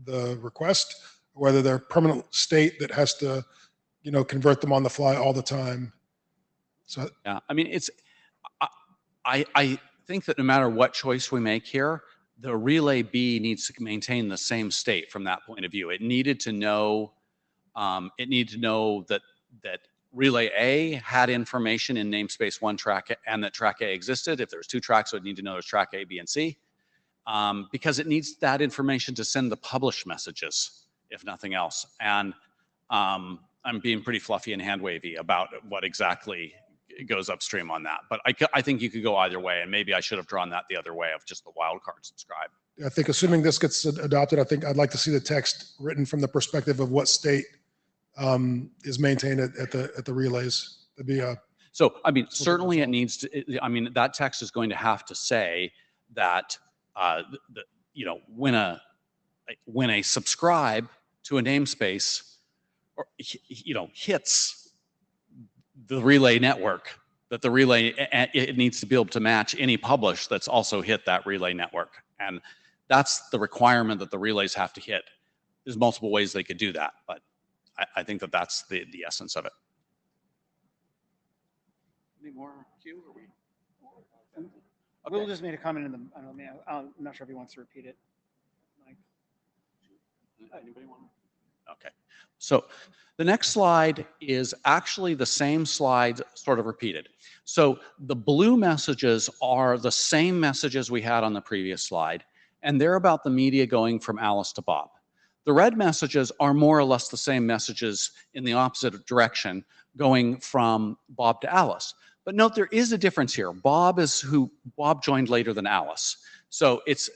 the request, or whether they're permanent state that has to, convert them on the fly all the time. So Yeah, I mean, I think that no matter what choice we make here, the relay B needs to maintain the same state from that point of view. It needed to know, that relay A had information in namespace 1 track and that track A existed. If there's 2 tracks, it would need to know there's track A, B, and C, because it needs that information to send the publish messages, if nothing else. And I'm being pretty fluffy and hand wavy about what exactly goes upstream on that. But I think you could go either way, and maybe I should have drawn that the other way of just the wildcard subscribe. I think assuming this gets adopted, I think I'd like to see the text written from the perspective of what state is maintained at the relays. That'd be So, I mean, certainly it needs to, I mean, that text is going to have to say that, when a subscribe to a namespace, or, hits the relay network, that the relay, it needs to be able to match any publish that's also hit that relay network. And that's the requirement that the relays have to hit. There's multiple ways they could do that, but I think that that's the essence of it. Any more Q? Okay. Will just made a comment in the, I'm not sure if he wants to repeat it. Anybody want to? Okay. So the next slide is actually the same slide sort of repeated. So the blue messages are the same messages we had on the previous slide, and they're about the media going from Alice to Bob. The red messages are more or less the same messages in the opposite direction, going from Bob to Alice. But note there is a difference here. Bob joined later than Alice. So it's,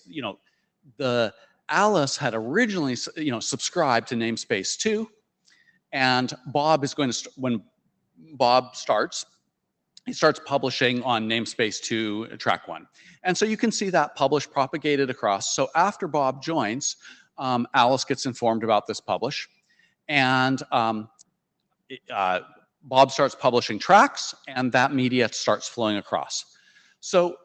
the Alice had originally, subscribed to namespace 2, and Bob is going to, when Bob starts, he starts publishing on namespace 2, track 1. And so you can see that publish propagated across. So after Bob joins, Alice gets informed about this publish, and Bob starts publishing tracks, and that media starts flowing across. So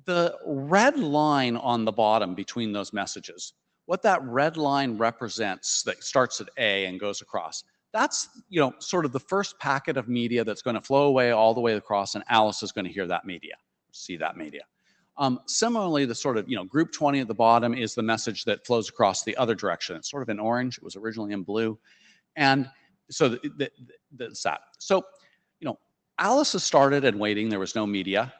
the red line on the bottom between those messages, what that red line represents that starts at A and goes across, that's, sort of the first packet of media that's going to flow away all the way across, and Alice is going to hear that media, see that media. Similarly, the sort of, group 20 at the bottom is the message that flows across the other direction. It's sort of in orange. It was originally in blue. And so that's that. So, Alice has started and waiting. There was no media.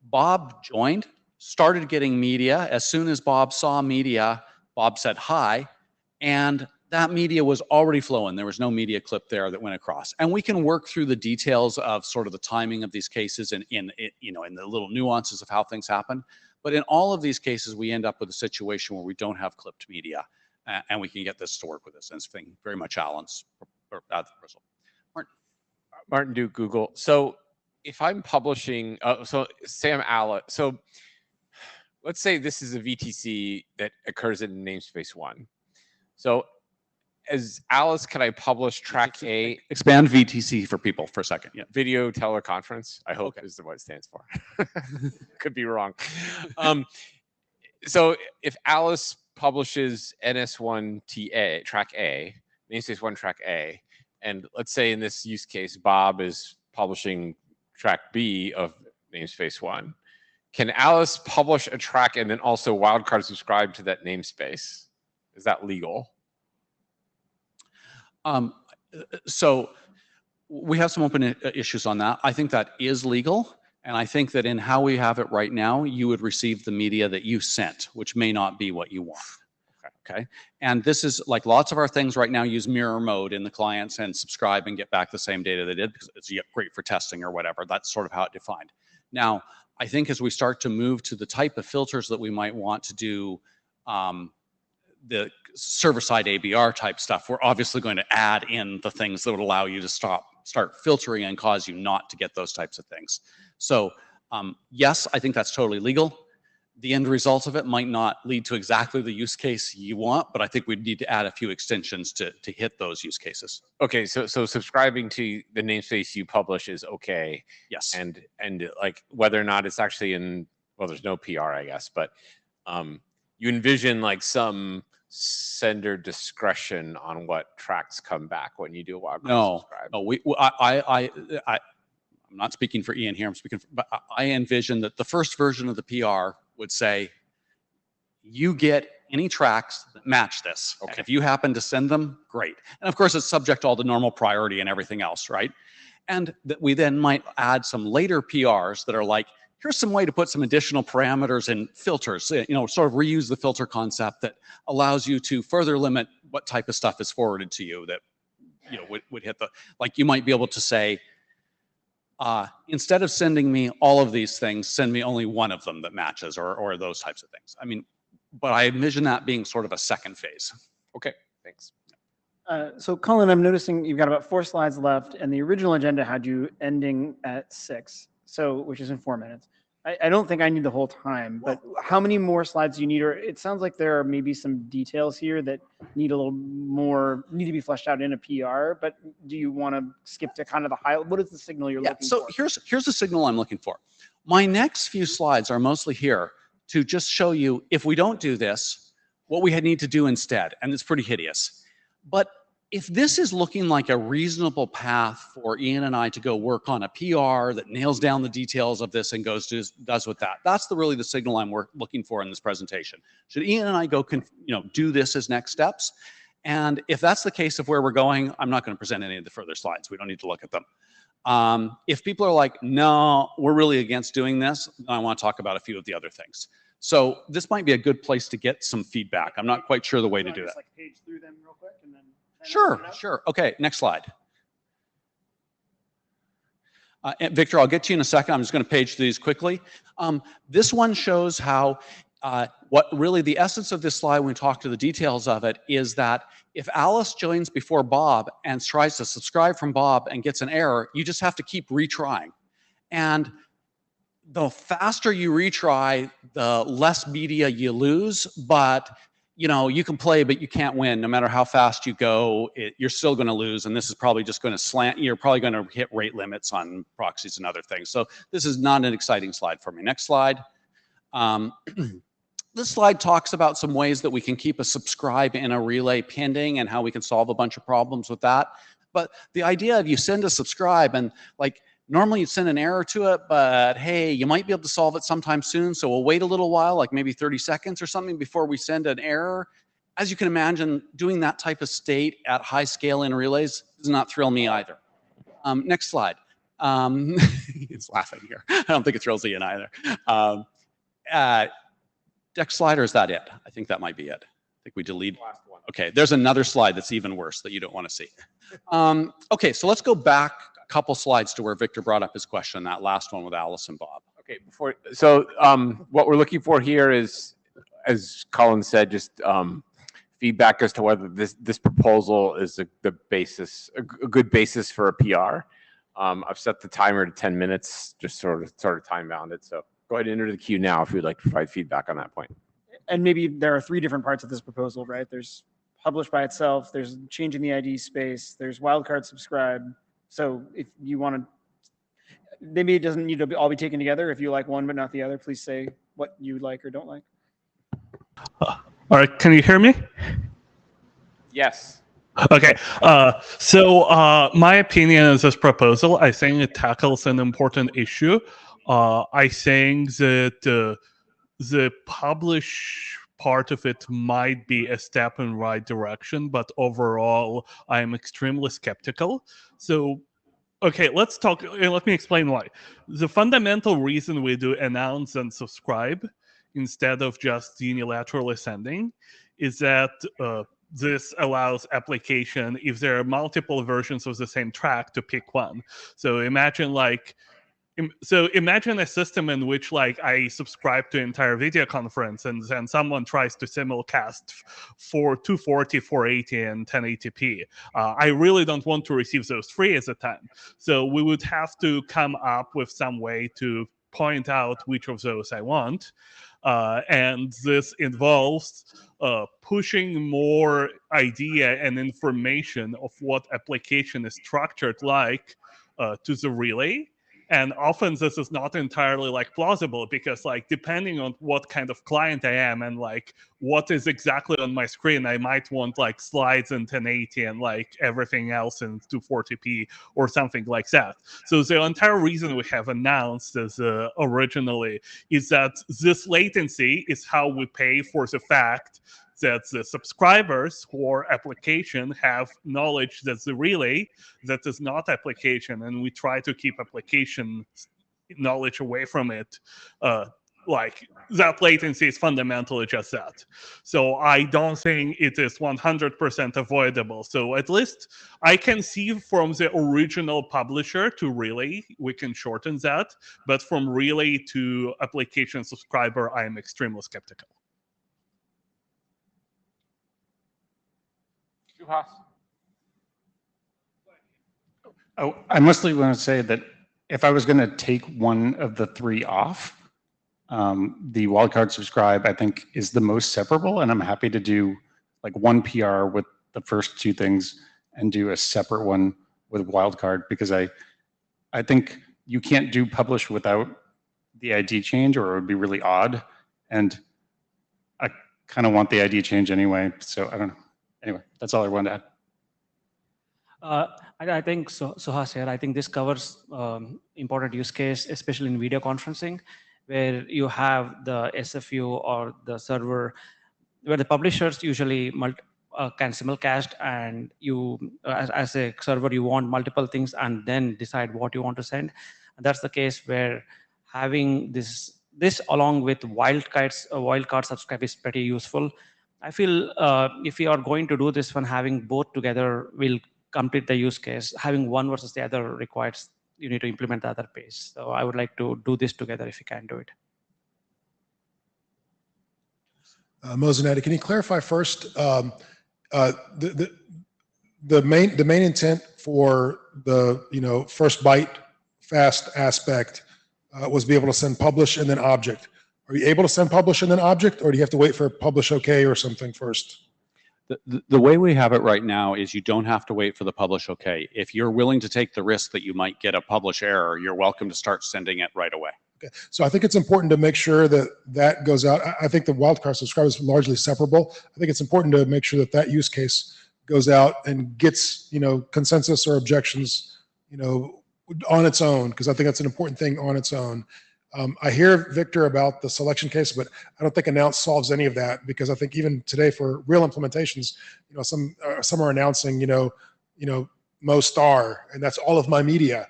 Bob joined, started getting media. As soon as Bob saw media, Bob said hi, and that media was already flowing. There was no media clip there that went across. And we can work through the details of sort of the timing of these cases and in the little nuances of how things happen. But in all of these cases, we end up with a situation where we don't have clipped media, and we can get this to work with this. And it's very much Alan's result. Martin Duke, Google. So if I'm publishing, so Sam Alice, so let's say this is a VTC that occurs in namespace 1. So as Alice, can I publish track A? Expand VTC for people for a second. Yeah. Video teleconference, I hope is what it stands for. Could be wrong. So if Alice publishes NS1TA, track A, namespace 1 track A, and let's say in this use case, Bob is publishing track B of namespace 1, can Alice publish a track and then also wildcard subscribe to that namespace? Is that legal? So we have some open issues on that. I think that is legal. And I think that in how we have it right now, you would receive the media that you sent, which may not be what you want. Okay. And this is like lots of our things right now use mirror mode in the clients and subscribe and get back the same data they did because it's great for testing or whatever. That's sort of how it defined. Now, I think as we start to move to the type of filters that we might want to do, the server-side ABR type stuff, we're obviously going to add in the things that would allow you to start filtering and cause you not to get those types of things. So yes, I think that's totally legal. the end result of it might not lead to exactly the use case you want, but I think we'd need to add a few extensions to hit those use cases. Okay, so subscribing to the namespace you publish is okay, Yes. and like whether or not it's actually in, well, there's no PR, I guess, but you envision like some sender discretion on what tracks come back when you do a wildcard No, subscribe. no, I'm not speaking for Ian here. I'm speaking for, but I envision that the first version of the PR would say, you get any tracks that match this. Okay. And if you happen to send them, great. And of course, it's subject to all the normal priority and everything else, right? And that we then might add some later PRs that are like, here's some way to put some additional parameters and filters, you know, sort of reuse the filter concept that allows you to further limit what type of stuff is forwarded to you that, you know, would hit the, like you might be able to say, instead of sending me all of these things, send me only one of them that matches, or those types of things. I mean, but I envision that being sort of a second phase. Okay, thanks. So Colin, I'm noticing you've got about 4 slides left, and the original agenda had you ending at 6, so which is in 4 minutes. I don't think I need the whole time, but how many more slides do you need? Or it sounds like there are maybe some details here that need a little more, need to be fleshed out in a PR, but do you want to skip to kind of the highlight? What is the signal you're looking for? So here's the signal I'm looking for. My next few slides are mostly here to just show you, if we don't do this, what we need to do instead, and it's pretty hideous. But if this is looking like a reasonable path for Ian and I to go work on a PR that nails down the details of this and does with that, that's really the signal I'm looking for in this presentation. Should Ian and I go, do this as next steps? And if that's the case of where we're going, I'm not going to present any of the further slides. We don't need to look at them. If people are like, no, we're really against doing this, I want to talk about a few of the other things. So this might be a good place to get some feedback. I'm not quite sure the way to do that. Like page through them real quick and then. Sure. Okay, next slide. Victor, I'll get to you in a second. I'm just going to page through these quickly. This one shows how what really the essence of this slide when we talk to the details of it is that if Alice joins before Bob and tries to subscribe from Bob and gets an error, you just have to keep retrying. And the faster you retry, the less media you lose, but you can play, but you can't win. No matter how fast you go, you're still going to lose. And this is probably just going to slant. You're probably going to hit rate limits on proxies and other things. So this is not an exciting slide for me. Next slide. This slide talks about some ways that we can keep a subscribe in a relay pending and how we can solve a bunch of problems with that. But the idea of you send a subscribe and like, normally you'd send an error to it, but hey, you might be able to solve it sometime soon. So we'll wait a little while, like maybe 30 seconds or something before we send an error. As you can imagine, doing that type of state at high scale in relays does not thrill me either. Next slide. It's laughing here. I don't think it thrills Ian either. Next slide, or is that it? I think that might be it. I think we delete. Last one. Okay, there's another slide that's even worse that you don't want to see. Okay, so let's go back couple slides to where Victor brought up his question, that last one with Alice and Bob. Okay, so what we're looking for here is, as Colin said, just feedback as to whether this proposal is a good basis for a PR. I've set the timer to 10 minutes, just sort of time bounded. So go ahead and enter the queue now if you'd like to provide feedback on that point. And maybe there are 3 different parts of this proposal, right? There's publish by itself, there's changing the ID space, there's wildcard subscribe. So if you want to, maybe it doesn't need to all be taken together. If you like one but not the other, please say what you like or don't like. All right, can you hear me? Yes. Okay, so my opinion is this proposal, I think it tackles an important issue. I think that the publish part of it might be a step in the right direction, but overall, I'm extremely skeptical. So, okay, let me explain why. The fundamental reason we do announce and subscribe instead of just unilaterally sending is that this allows application, if there are multiple versions of the same track, to pick one. So imagine a system in which I subscribe to an entire video conference and then someone tries to simulcast for 240, 480, and 1080p. I really don't want to receive those 3 at a time. So we would have to come up with some way to point out which of those I want. And this involves pushing more idea and information of what application is structured like to the relay. And often this is not entirely like plausible because like depending on what kind of client I am and like what is exactly on my screen, I might want like slides in 1080 and like everything else in 240p or something like that. So the entire reason we have announced as originally is that this latency is how we pay for the fact that the subscribers for application have knowledge that's the relay that is not application, and we try to keep application knowledge away from it. Like that latency is fundamentally just that. So I don't think it is 100% avoidable. So at least I can see from the original publisher to relay, we can shorten that. But from relay to application subscriber, I am extremely skeptical. Oh, I mostly want to say that if I was going to take one of the three off, the wildcard subscribe, I think, is the most separable, and I'm happy to do like one PR with the first two things and do a separate one with wildcard, because I think you can't do publish without the ID change, or it would be really odd, and I kind of want the ID change anyway, so I don't know. Anyway, that's all I wanted to add. I think Suhas here. I think this covers important use case, especially in video conferencing, where you have the SFU or the server, where the publishers usually can simulcast, and you, as a server, you want multiple things and then decide what you want to send. And that's the case where having this along with wildcard subscribe is pretty useful. I feel if you are going to do this one, having both together will complete the use case. Having one versus the other requires you need to implement the other piece. So I would like to do this together if you can do it. Mozanetti, can you clarify first the main intent for the first byte fast aspect was be able to send publish and then object. Are you able to send publish and then object, or do you have to wait for publish OK or something first? The way we have it right now is you don't have to wait for the publish OK. If you're willing to take the risk that you might get a publish error, you're welcome to start sending it right away. Okay. So I think it's important to make sure that that goes out. I think the wildcard subscribe is largely separable. I think it's important to make sure that that use case goes out and gets consensus or objections on its own, because I think that's an important thing on its own. I hear, Victor, about the selection case, but I don't think announce solves any of that, because I think even today for real implementations, some are announcing, Mo star, and that's all of my media.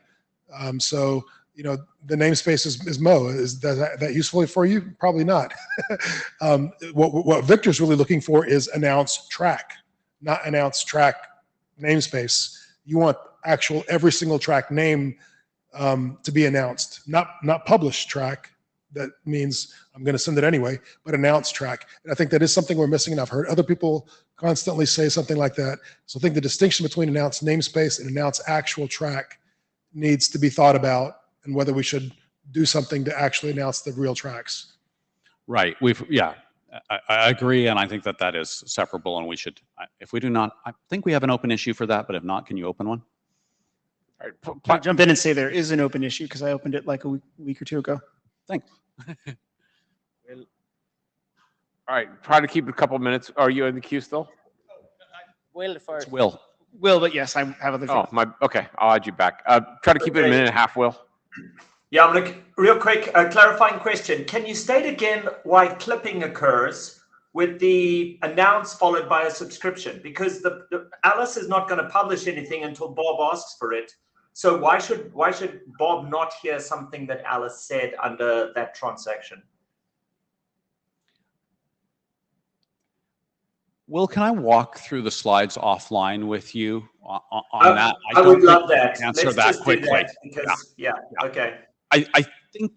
So, the namespace is Mo. Is that useful for you? Probably not. What Victor's really looking for is announce track, not announce track namespace. You want actual every single track name to be announced, not publish track. That means I'm going to send it anyway, but announce track. And I think that is something we're missing, and I've heard other people constantly say something like that. So I think the distinction between announce namespace and announce actual track needs to be thought about, and whether we should do something to actually announce the real tracks. Right. I agree, and I think that is separable, and we should, if we do not, I think we have an open issue for that, but if not, can you open one? All right, can I jump in and say there is an open issue, because I opened it like a week or two ago. Thanks. All right, try to keep it a couple minutes. Are you in the queue still? Will first. Will. Will, but yes, I have other. Oh, okay, I'll add you back. Try to keep it a minute and a half, Will. Yeah, I'm like, real quick, a clarifying question. Can you state again why clipping occurs with the announce followed by a subscription? Because the Alice is not going to publish anything until Bob asks for it. So why should Bob not hear something that Alice said under that transaction? Will, can I walk through the slides offline with you on that? I would love that. Answer Let's that just quickly. do that because, yeah, okay. I think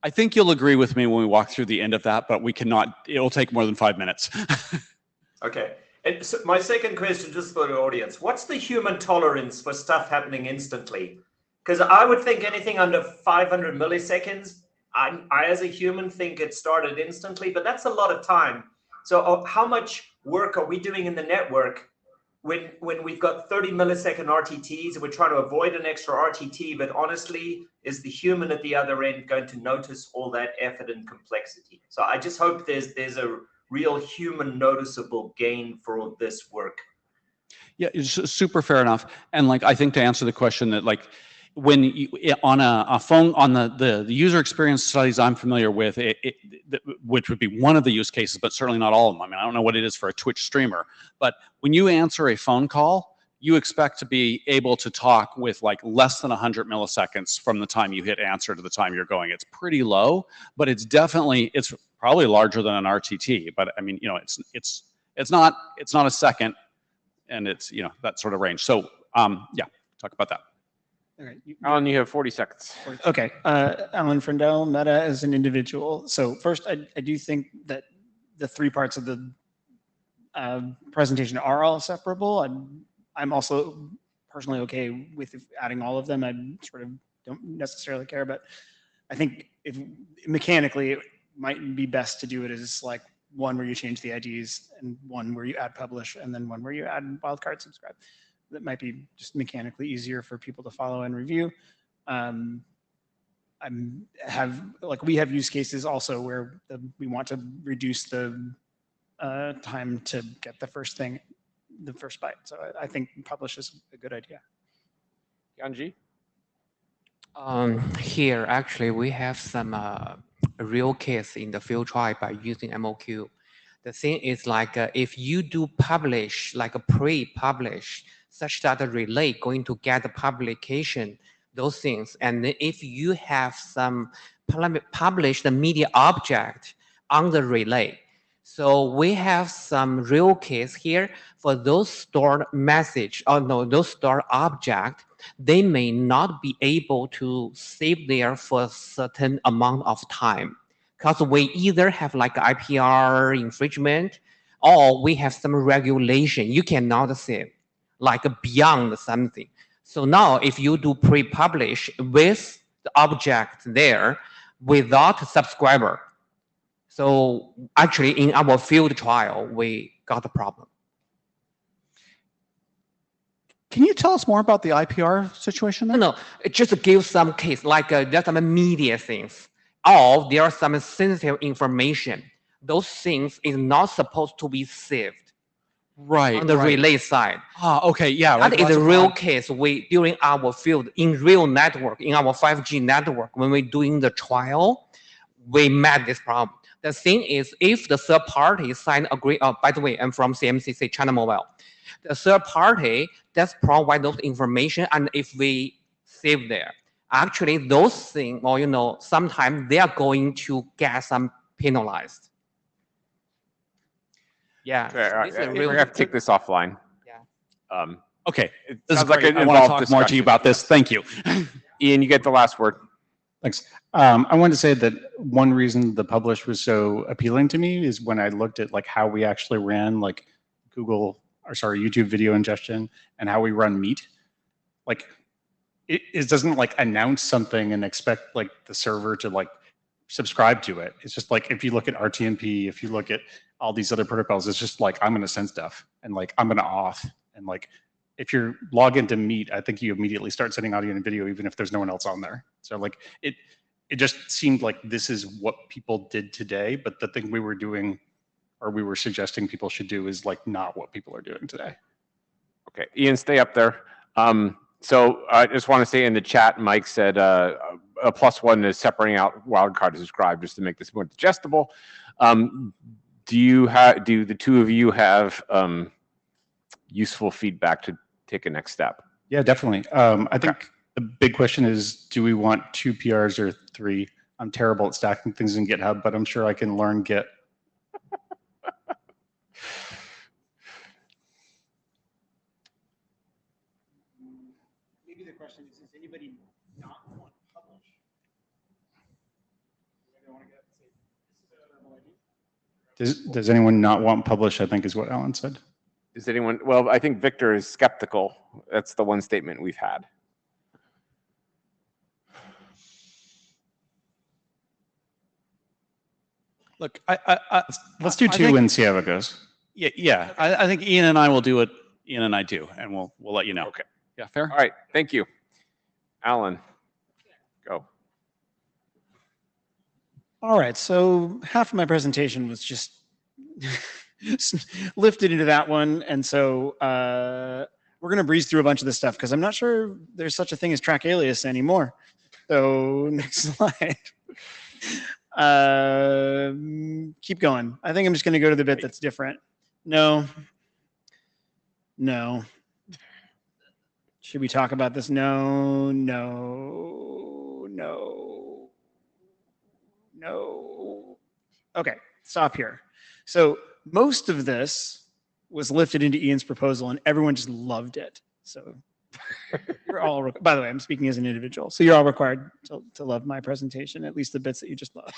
I think you'll agree with me when we walk through the end of that, but we cannot. It'll take more than 5 minutes. Okay. And so my second question, just for the audience, what's the human tolerance for stuff happening instantly? Because I would think anything under 500 milliseconds, I as a human think it started instantly, but that's a lot of time. So how much work are we doing in the network when we've got 30 millisecond RTTs and we're trying to avoid an extra RTT, but honestly, is the human at the other end going to notice all that effort and complexity? So I just hope there's a real human noticeable gain for all this work. Yeah, it's super fair enough. And like, I think to answer the question that like, when you, on a phone, on the user experience studies I'm familiar with, which would be one of the use cases, but certainly not all of them. I mean, I don't know what it is for a Twitch streamer, but when you answer a phone call, you expect to be able to talk with like less than 100 milliseconds from the time you hit answer to the time you're going. It's pretty low, but it's definitely, it's probably larger than an RTT, but I mean, you know, it's not a second, and it's, you know, that sort of range. So yeah, talk about that. Okay. Alan, you have 40 seconds. Okay. Alan Frindell, Meta as an individual. So first, I do think that the three parts of the presentation are all separable. I'm also personally okay with adding all of them. I sort of don't necessarily care, but I think if mechanically it might be best to do it as like one where you change the IDs and one where you add publish and then one where you add wildcard subscribe. That might be just mechanically easier for people to follow and review. We have use cases also where we want to reduce the time to get the first thing, the first byte. So I think publish is a good idea. Yanji? Here, actually, we have some real case in the field trial by using MOQ. The thing is like if you do publish, like a pre-publish, such that the relay going to get the publication, those things. And then if you have some publish the media object on the relay. So we have some real case here for those stored message, those stored object, they may not be able to save there for a certain amount of time. Because we either have like IPR infringement or we have some regulation. You cannot save like beyond something. So now if you do pre-publish with the object there without subscriber, so actually in our field trial, we got a problem. Can you tell us more about the IPR situation then? No, just give some case, like there's some media things, or there are some sensitive information. Those things is not supposed to be saved. Right. On the relay side. Okay, yeah. That is a real case. We, during our field, in real network, in our 5G network, when we're doing the trial, we met this problem. The thing is, if the third party sign agree, by the way, I'm from CMCC, China Mobile. The third party does provide those information, and if we save there, actually those things, or you know, sometimes they are going to get some penalized. Yeah, We're gonna have to take this offline. Yeah. Okay, It this is sounds like great. an I want to involved talk more to you discussion. about this. Thank you. Ian, you get the last word. Thanks. I wanted to say that one reason the publish was so appealing to me is when I looked at like how we actually ran like YouTube video ingestion and how we run Meet. Like it doesn't like announce something and expect like the server to like subscribe to it. It's just like if you look at RTMP, if you look at all these other protocols, it's just like I'm going to send stuff and like I'm going to auth, and like if you're log into Meet, I think you immediately start sending audio and video even if there's no one else on there. So like it just seemed like this is what people did today, but the thing we were doing or we were suggesting people should do is like not what people are doing today. Okay, Ian, stay up there. So I just want to say in the chat, Mike said a +1 is separating out wildcard to subscribe just to make this more digestible. Do the two of you have useful feedback to take a next step? Yeah, definitely. I think the big question is, do we want 2 PRs or 3? I'm terrible at stacking things in GitHub, but I'm sure I can learn Git. Maybe the question is anybody not want to publish? Does anyone not want publish, I think is what Alan said. Is anyone, well, I think Victor is skeptical. That's the one statement we've had. Look, Let's do I two think- and see how it goes. Yeah. I think Ian and I will do what Ian and I do, and we'll let you know. Okay. Yeah, fair. All right, thank you. Alan, go. All right, so half of my presentation was just lifted into that one, and so we're going to breeze through a bunch of this stuff because I'm not sure there's such a thing as track alias anymore. So next slide. Keep going. I think I'm just going to go to the bit that's different. No. Should we talk about this? No. Okay, stop here. So most of this was lifted into Ian's proposal and everyone just loved it. So you're all, by the way, I'm speaking as an individual. So you're all required to love my presentation, at least the bits that you just love.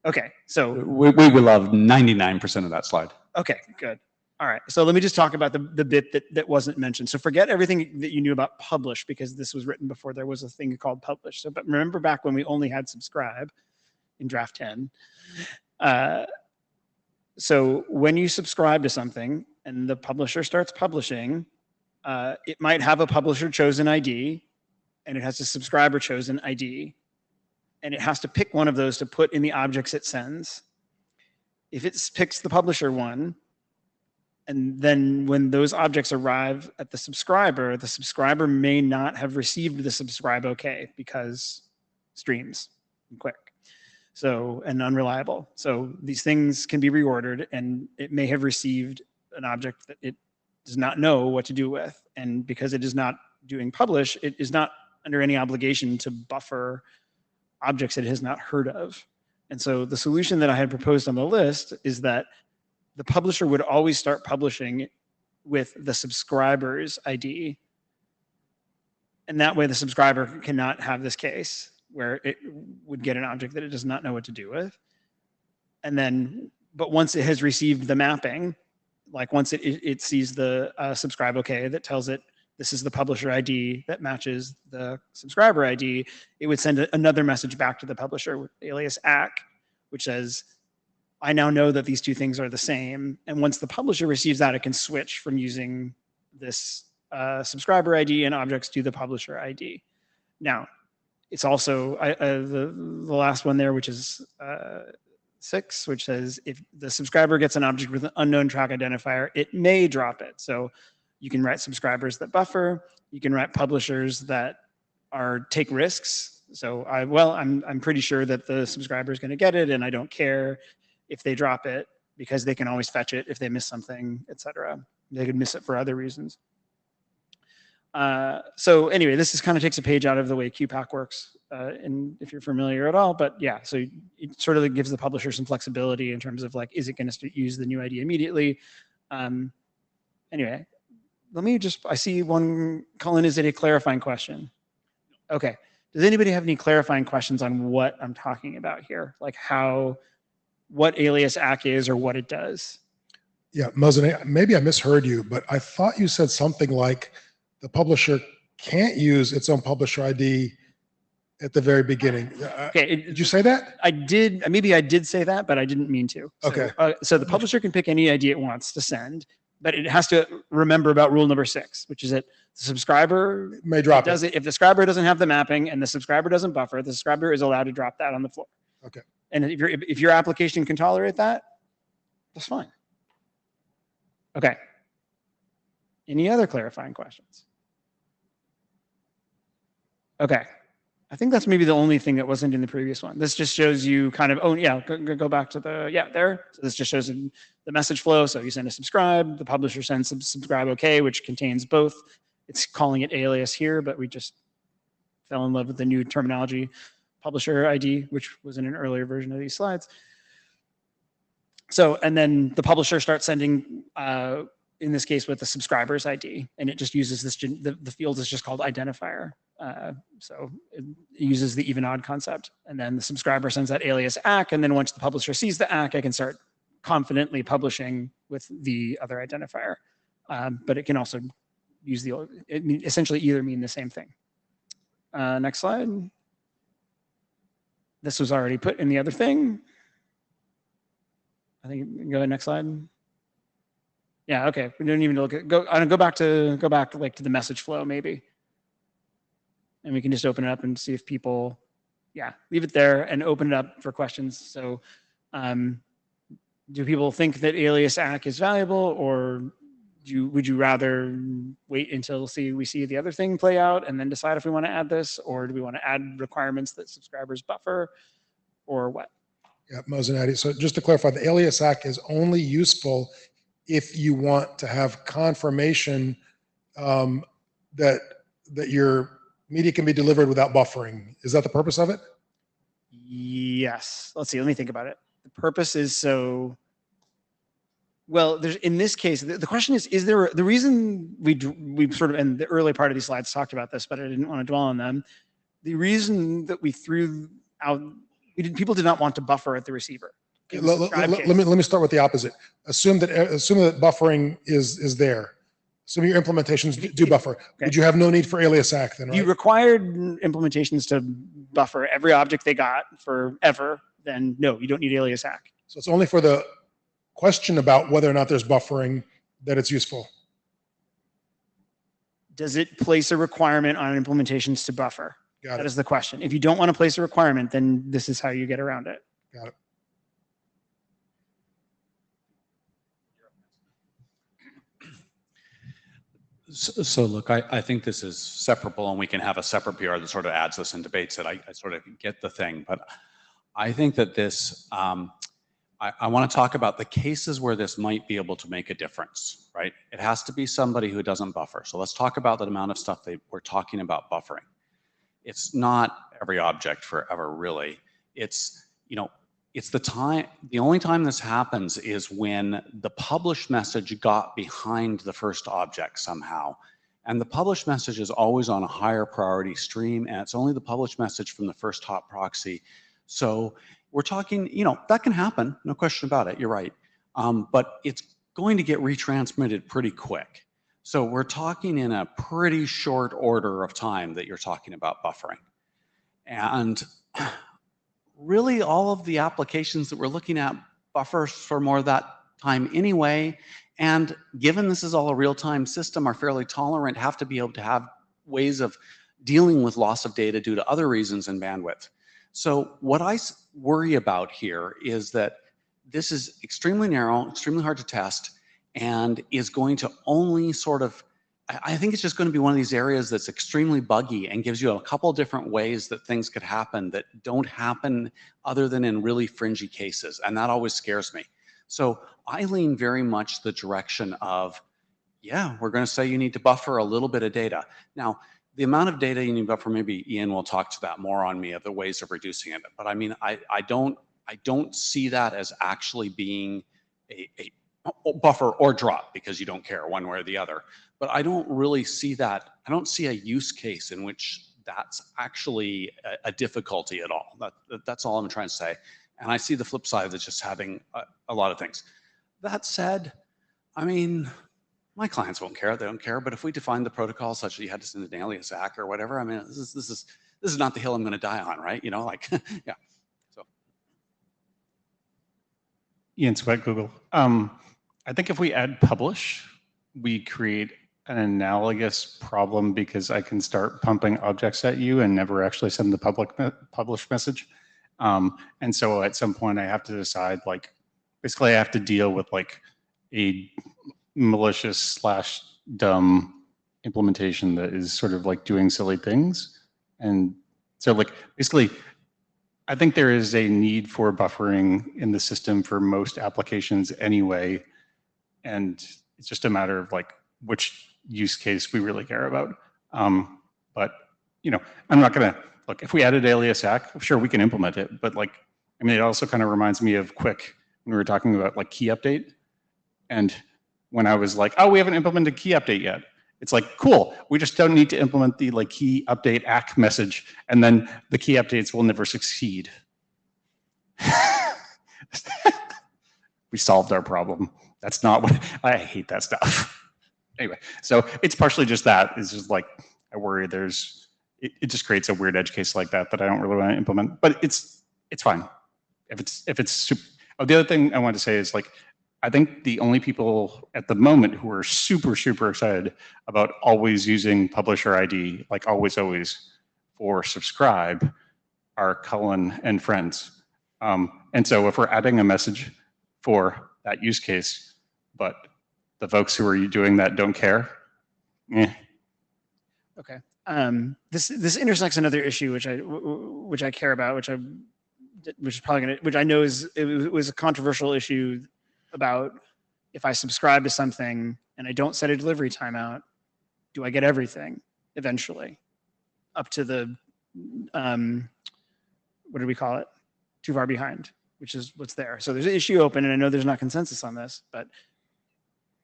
Okay, so. We would love 99% of that slide. Okay, good. All right, so let me just talk about the bit that wasn't mentioned. So forget everything that you knew about publish because this was written before there was a thing called publish. So, but remember back when we only had subscribe in draft 10. So when you subscribe to something and the publisher starts publishing, it might have a publisher chosen ID and it has a subscriber chosen ID, and it has to pick one of those to put in the objects it sends. If it picks the publisher one, and then when those objects arrive at the subscriber may not have received the subscribe okay because streams and quick. So, and unreliable. So these things can be reordered and it may have received an object that it does not know what to do with. And because it is not doing publish, it is not under any obligation to buffer objects it has not heard of. And so the solution that I had proposed on the list is that the publisher would always start publishing with the subscriber's ID. And that way the subscriber cannot have this case where it would get an object that it does not know what to do with. And then, but once it has received the mapping, like once it sees the subscribe okay that tells it this is the publisher ID that matches the subscriber ID, it would send another message back to the publisher with alias ACK, which says, I now know that these two things are the same. And once the publisher receives that, it can switch from using this subscriber ID and objects to the publisher ID. Now, it's also the last one there, which is 6, which says if the subscriber gets an object with an unknown track identifier, it may drop it. So you can write subscribers that buffer. You can write publishers that take risks. So I'm pretty sure that the subscriber is going to get it, and I don't care if they drop it because they can always fetch it if they miss something, etc. They could miss it for other reasons. So anyway, this kind of takes a page out of the way QPAC works, and if you're familiar at all, but yeah, so it sort of gives the publisher some flexibility in terms of like, is it going to use the new ID immediately? Anyway, I see one, Colin, is it a clarifying question? Okay, does anybody have any clarifying questions on what I'm talking about here? Like what alias ACK is or what it does? Yeah, Muzzin, maybe I misheard you, but I thought you said something like the publisher can't use its own publisher ID at the very beginning. Okay, did you say that? I did. Maybe I did say that, but I didn't mean to. So, okay. So the publisher can pick any ID it wants to send, but it has to remember about rule number 6, which is that the subscriber may drop it. If the subscriber doesn't have the mapping and the subscriber doesn't buffer, the subscriber is allowed to drop that on the floor. Okay. And if your application can tolerate that, that's fine. Okay. Any other clarifying questions? Okay. I think that's maybe the only thing that wasn't in the previous one. This just shows you kind of, oh yeah, go back to there. So this just shows the message flow. So you send a subscribe, the publisher sends subscribe okay, which contains both. It's calling it alias here, but we just fell in love with the new terminology, publisher ID, which was in an earlier version of these slides. So, and then the publisher starts sending, in this case with the subscriber's ID, and it just uses this, the field is just called identifier. So it uses the even odd concept. And then the subscriber sends that alias ACK, and then once the publisher sees the ACK, I can start confidently publishing with the other identifier. But it can also use essentially either mean the same thing. Next slide. This was already put in the other thing. I think go ahead, next slide. Yeah, okay. We don't even look at go back like to the message flow maybe. And we can just open it up and see if people, yeah, leave it there and open it up for questions. So do people think that alias ACK is valuable, or would you rather wait until we see the other thing play out and then decide if we want to add this, or do we want to add requirements that subscribers buffer, or what? Yeah, Mosinati. So just to clarify, the alias ACK is only useful if you want to have confirmation that your media can be delivered without buffering. Is that the purpose of it? Yes. Let's see. Let me think about it. The purpose is so. Well, there's in this case, the question is there the reason we sort of in the early part of these slides talked about this, but I didn't want to dwell on them. The reason that we threw out people did not want to buffer at the receiver. Let me start with the opposite. Assume that buffering is there. Some of your implementations do buffer. Okay. Would you have no need for alias ACK then? Right? You required implementations to buffer every object they got forever. Then no, you don't need alias ACK. So it's only for the question about whether or not there's buffering that it's useful. Does it place a requirement on implementations to buffer? That is the question. If you don't want to place a requirement, then this is how you get around it. Got it. So look, I think this is separable, and we can have a separate PR that sort of adds this and debates it. I sort of get the thing, but I think that this, I want to talk about the cases where this might be able to make a difference, right? It has to be somebody who doesn't buffer. So let's talk about the amount of stuff we're talking about buffering. It's not every object forever, really. It's, it's the only time this happens is when the publish message got behind the first object somehow. And the publish message is always on a higher priority stream, and it's only the publish message from the first hop proxy. So we're talking, that can happen, no question about it, you're right. But it's going to get retransmitted pretty quick. So we're talking in a pretty short order of time that you're talking about buffering. And really all of the applications that we're looking at buffer for more of that time anyway. And given this is all a real-time system, are fairly tolerant, have to be able to have ways of dealing with loss of data due to other reasons and bandwidth. So what I worry about here is that this is extremely narrow, extremely hard to test, and is going to only sort of, I think it's just going to be one of these areas that's extremely buggy and gives you a couple different ways that things could happen that don't happen other than in really fringy cases. And that always scares me. So I lean very much the direction of, yeah, we're going to say you need to buffer a little bit of data. Now, the amount of data you need to buffer, maybe Ian will talk to that more on me of the ways of reducing it. But I mean, I don't see that as actually being a buffer or drop, because you don't care one way or the other. But I don't really see that. I don't see a use case in which that's actually a difficulty at all. That's all I'm trying to say. And I see the flip side of it just having a lot of things. That said, I mean, my clients won't care. They don't care. But if we define the protocol such that you had to send an alias ACK or whatever, I mean, this is not the hill I'm going to die on, right? Like, yeah. So, Ian Sweat, Google. I think if we add publish, we create an analogous problem, because I can start pumping objects at you and never actually send the publish message. And so at some point I have to decide, like, basically I have to deal with like a malicious / dumb implementation that is sort of like doing silly things. And so like, basically, I think there is a need for buffering in the system for most applications anyway. And it's just a matter of like which use case we really care about. But, I'm not going to, look, if we added alias ACK, sure, we can implement it. But like, I mean, it also kind of reminds me of QUIC when we were talking about like key update. And when I was like, oh, we haven't implemented key update yet. It's like, cool, we just don't need to implement the like key update ACK message, and then the key updates will never succeed. We solved our problem. That's not what, I hate that stuff. Anyway, so it's partially just that. It's just like, I worry it just creates a weird edge case like that I don't really want to implement, but it's fine. If it's super, Oh, the other thing I wanted to say is like, I think the only people at the moment who are super, super excited about always using publisher ID, like always, for subscribe are Cullen and friends. And so if we're adding a message for that use case, but the folks who are doing that don't care, Okay. This intersects another issue which I care about, which is probably gonna, which I know it was a controversial issue about if I subscribe to something and I don't set a delivery timeout, do I get everything eventually up to the what do we call it? Too far behind, which is what's there. So there's an issue open, and I know there's not consensus on this, but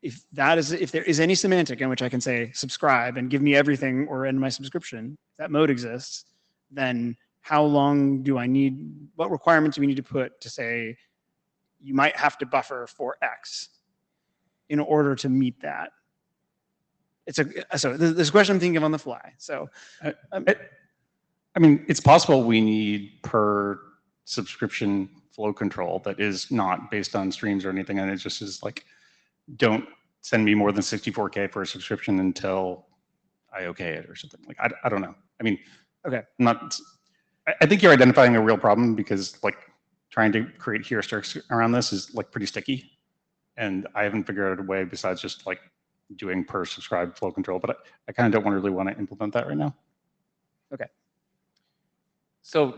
if there is any semantic in which I can say subscribe and give me everything or end my subscription, if that mode exists, then how long do I need, what requirements do we need to put to say you might have to buffer for X in order to meet that? So this is a question I'm thinking of on the fly. So I mean, it's possible we need per subscription flow control that is not based on streams or anything, and it just is like, don't send me more than 64K for a subscription until I okay it or something. Like, I don't know. I mean, okay, I think you're identifying a real problem because like trying to create heuristics around this is like pretty sticky, and I haven't figured out a way besides just like doing per subscribe flow control, but I kind of don't really want to implement that right now. Okay. So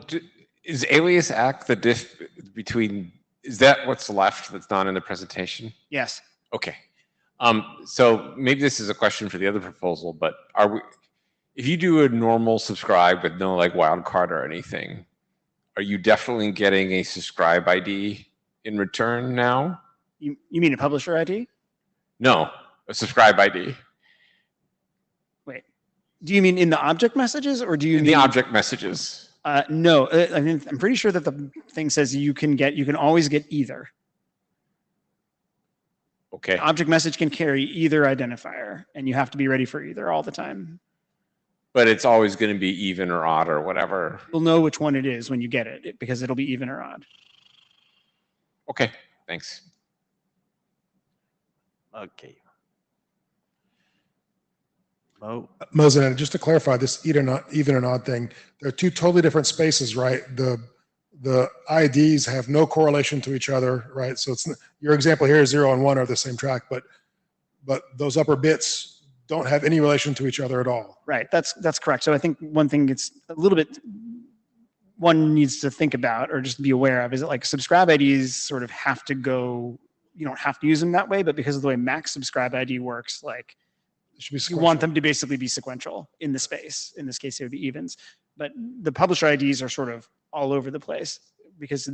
is alias act the diff between, is that what's left that's not in the presentation? Yes. Okay. So maybe this is a question for the other proposal, but if you do a normal subscribe with no like wildcard or anything, are you definitely getting a subscribe ID in return now? You mean a publisher ID? No, a subscribe ID. Wait, do you mean in the object messages, or do you in mean the object messages? No, I mean, I'm pretty sure that the thing says you can always get either. Okay. An object message can carry either identifier, and you have to be ready for either all the time. But it's always going to be even or odd or whatever. You'll know which one it is when you get it, because it'll be even or odd. Okay, thanks. Okay. Mo? Mosin, just to clarify this even and odd thing, they're two totally different spaces, right? The IDs have no correlation to each other, right? So it's your example here, 0 and 1 are the same track, but those upper bits don't have any relation to each other at all. Right, that's correct. So I think one thing it's a little bit one needs to think about or just be aware of is that like subscribe IDs sort of have to go, you don't have to use them that way, but because of the way max subscribe ID works, like you want them to basically be sequential in the space. In this case, it would be evens. But the publisher IDs are sort of all over the place because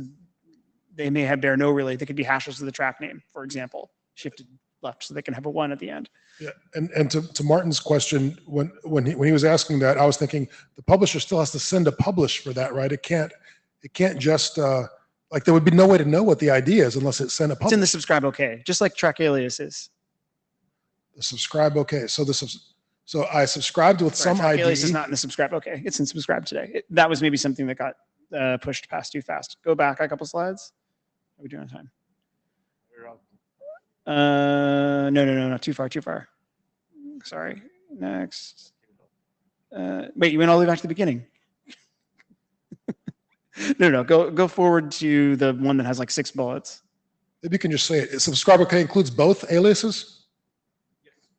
they may bear no relate. They could be hashes of the track name, for example, shifted left so they can have a 1 at the end. Yeah, and to Martin's question, when he was asking that, I was thinking the publisher still has to send a publish for that, right? It can't just like there would be no way to know what the ID is unless it sent a publish. It's in the subscribe OK, just like track alias is. The subscribe OK. So I subscribed with some track ID. alias is not in the subscribe OK. It's in subscribe today. That was maybe something that got pushed past too fast. Go back a couple slides. How are we doing on time? No, not too far. Sorry. Next. Wait, you went all the way back to the beginning. No. Go forward to the one that has like 6 bullets. Maybe you can just say it. Subscribe OK includes both aliases?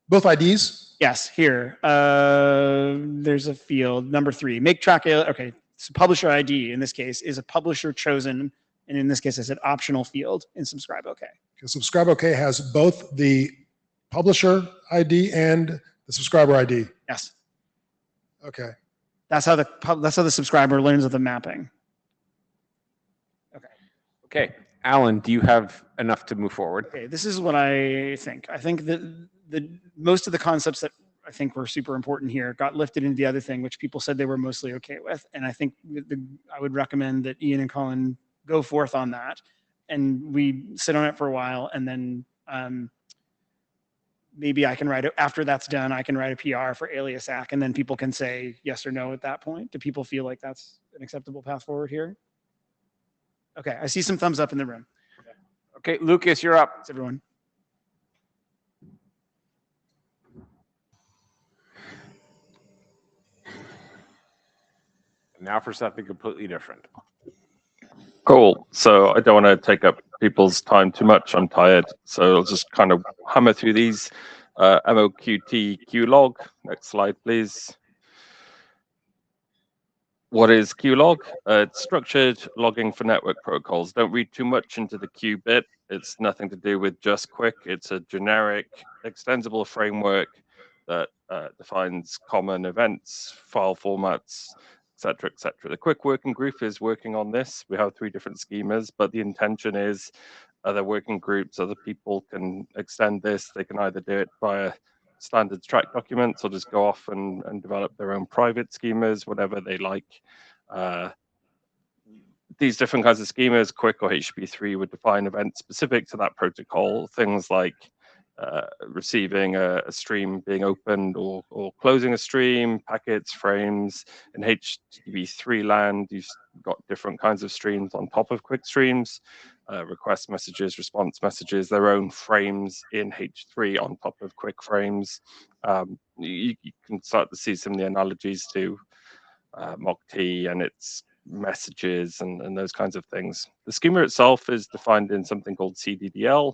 Both IDs? Yes, here. There's a field, number 3. Make track alias. Okay, so publisher ID in this case is a publisher chosen, and in this case I said optional field in subscribe OK. Because subscribe OK has both the publisher ID and the subscriber ID. Yes. Okay. That's how the subscriber learns of the mapping. Okay, Alan, do you have enough to move forward? Okay, this is what I think. I think that most of the concepts that I think were super important here got lifted into the other thing, which people said they were mostly okay with. And I think I would recommend that Ian and Colin go forth on that, and we sit on it for a while, and then maybe I can write it after that's done. I can write a PR for alias ACK, and then people can say yes or no at that point. Do people feel like that's an acceptable path forward here? Okay, I see some thumbs up in the room. Okay, Lucas, you're up. Thanks, everyone. Now for something completely different. Cool. So I don't want to take up people's time too much. I'm tired. So I'll just kind of hammer through these. MOQT QLog. Next slide, please. What is QLog? It's structured logging for network protocols. Don't read too much into the Q bit. It's nothing to do with just QUIC. It's a generic extensible framework that defines common events, file formats, etc., etc. The QUIC working group is working on this. We have 3 different schemas, but the intention is other working groups, other people can extend this. They can either do it via standards track documents or just go off and develop their own private schemas, whatever they like. These different kinds of schemas, QUIC or HTTP3, would define events specific to that protocol, things like receiving a stream being opened or closing a stream, packets, frames. In HTTP3 land, you've got different kinds of streams on top of QUIC streams, request messages, response messages, their own frames in H3 on top of QUIC frames. You can start to see some of the analogies to MOQ and its messages and those kinds of things. The schema itself is defined in something called CDDL.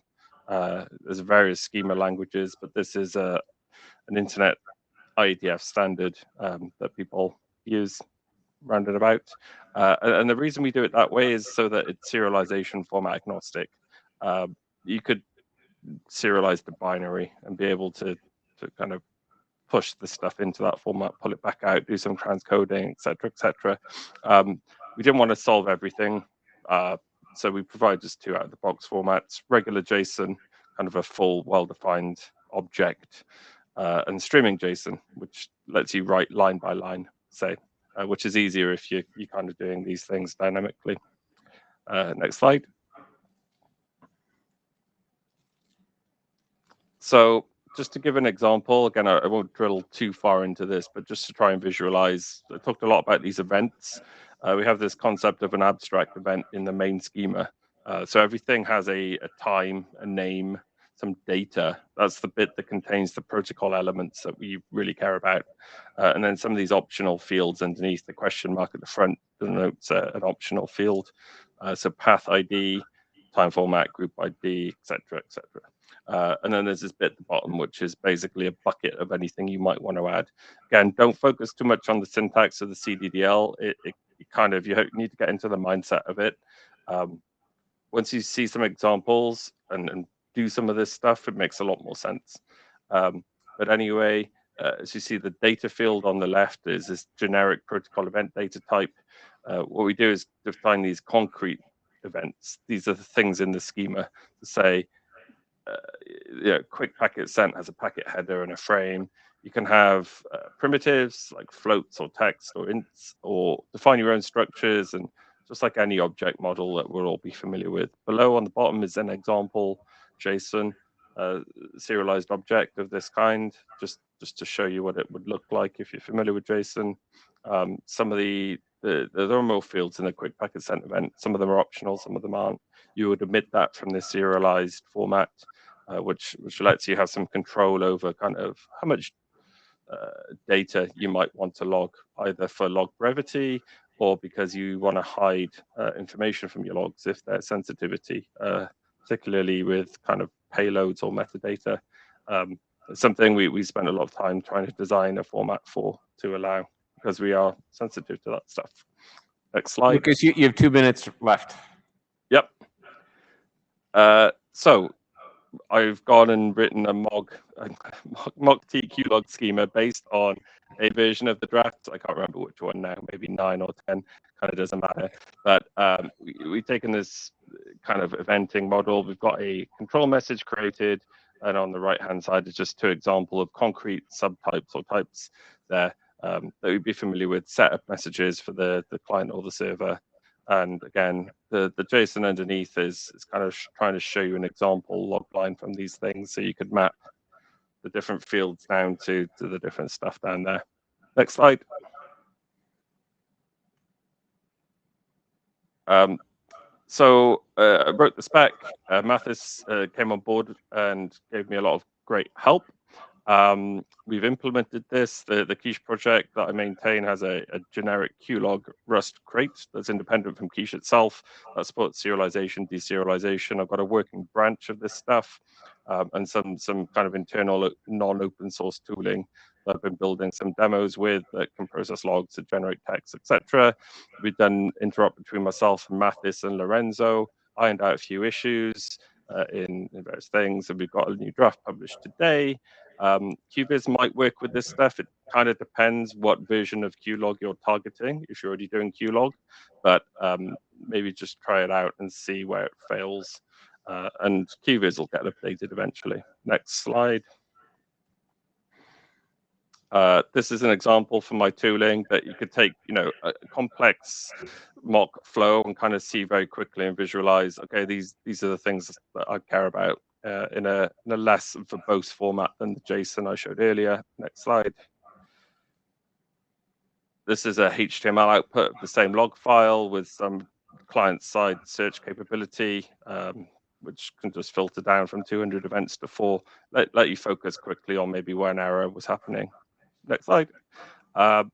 There's various schema languages, but this is an internet IETF standard that people use round and about. And the reason we do it that way is so that it's serialization format agnostic. You could serialize the binary and be able to kind of push the stuff into that format, pull it back out, do some transcoding, etc., etc. We didn't want to solve everything. So we provide just 2 out-of-the-box formats, regular JSON, kind of a full, well-defined object, and streaming JSON, which lets you write line by line, say, which is easier if you're kind of doing these things dynamically. Next slide. So just to give an example, again, I won't drill too far into this, but just to try and visualize, I talked a lot about these events. We have this concept of an abstract event in the main schema. So everything has a time, a name, some data. That's the bit that contains the protocol elements that we really care about. And then some of these optional fields underneath, the question mark at the front denotes an optional field. So path ID, time format, group ID, etc., etc. And then there's this bit at the bottom, which is basically a bucket of anything you might want to add. Again, don't focus too much on the syntax of the CDDL. It kind of, you need to get into the mindset of it. Once you see some examples and do some of this stuff, it makes a lot more sense. But anyway, as you see, the data field on the left is this generic protocol event data type. What we do is define these concrete events. These are the things in the schema to say, quick packet sent has a packet header and a frame. You can have primitives like floats or text or ints, or define your own structures, and just like any object model that we'll all be familiar with. Below on the bottom is an example JSON serialized object of this kind, just to show you what it would look like if you're familiar with JSON. Some of there are more fields in a quick packet sent event. Some of them are optional, some of them aren't. You would omit that from this serialized format, which lets you have some control over kind of how much data you might want to log, either for log brevity or because you want to hide information from your logs if there's sensitivity, particularly with kind of payloads or metadata. It's something we spent a lot of time trying to design a format for to allow, because we are sensitive to that stuff. Next slide. Lucas, you have 2 minutes left. Yep. So I've gone and written a MOQ TQLog schema based on a version of the draft. I can't remember which one now, maybe 9 or 10, kind of doesn't matter. But we've taken this kind of eventing model. We've got a control message created, and on the right-hand side is just 2 examples of concrete subtypes or types there that we'd be familiar with, setup messages for the client or the server. And again, the JSON underneath is kind of trying to show you an example log line from these things, so you could map the different fields down to the different stuff down there. Next slide. So I wrote the spec. Mathis came on board and gave me a lot of great help. We've implemented this. The Quiche project that I maintain has a generic QLog Rust crate that's independent from Quiche itself that supports serialization, deserialization. I've got a working branch of this stuff and some kind of internal non-open source tooling that I've been building some demos with that can process logs that generate text, etc. We've done interop between myself and Mathis and Lorenzo, ironed out a few issues in various things, and we've got a new draft published today. QViz might work with this stuff. It kind of depends what version of QLog you're targeting, if you're already doing QLog, but maybe just try it out and see where it fails. And QViz will get updated eventually. Next slide. This is an example for my tooling that you could take, a complex MOQ flow and kind of see very quickly and visualize, okay, these are the things that I care about in a less verbose format than the JSON I showed earlier. Next slide. This is a HTML output of the same log file with some client-side search capability, which can just filter down from 200 events to 4, let you focus quickly on maybe where an error was happening. Next slide.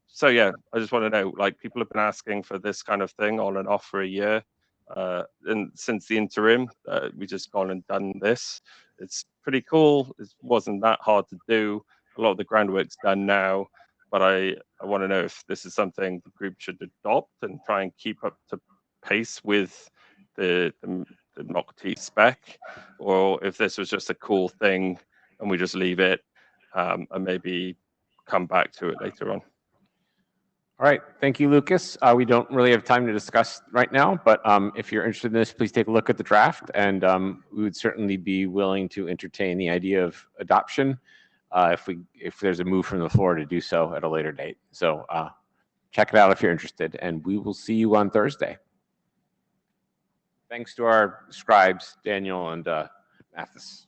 So yeah, I just want to know, like, people have been asking for this kind of thing on and off for a year. And since the interim, we just gone and done this. It's pretty cool. It wasn't that hard to do. A lot of the groundwork's done now, but I want to know if this is something the group should adopt and try and keep up to pace with the MOQ spec, or if this was just a cool thing and we just leave it and maybe come back to it later on. All right, thank you, Lucas. We don't really have time to discuss right now, but if you're interested in this, please take a look at the draft, and we would certainly be willing to entertain the idea of adoption if there's a move from the floor to do so at a later date. So check it out if you're interested, and we will see you on Thursday. Thanks to our scribes, Daniel and Mathis.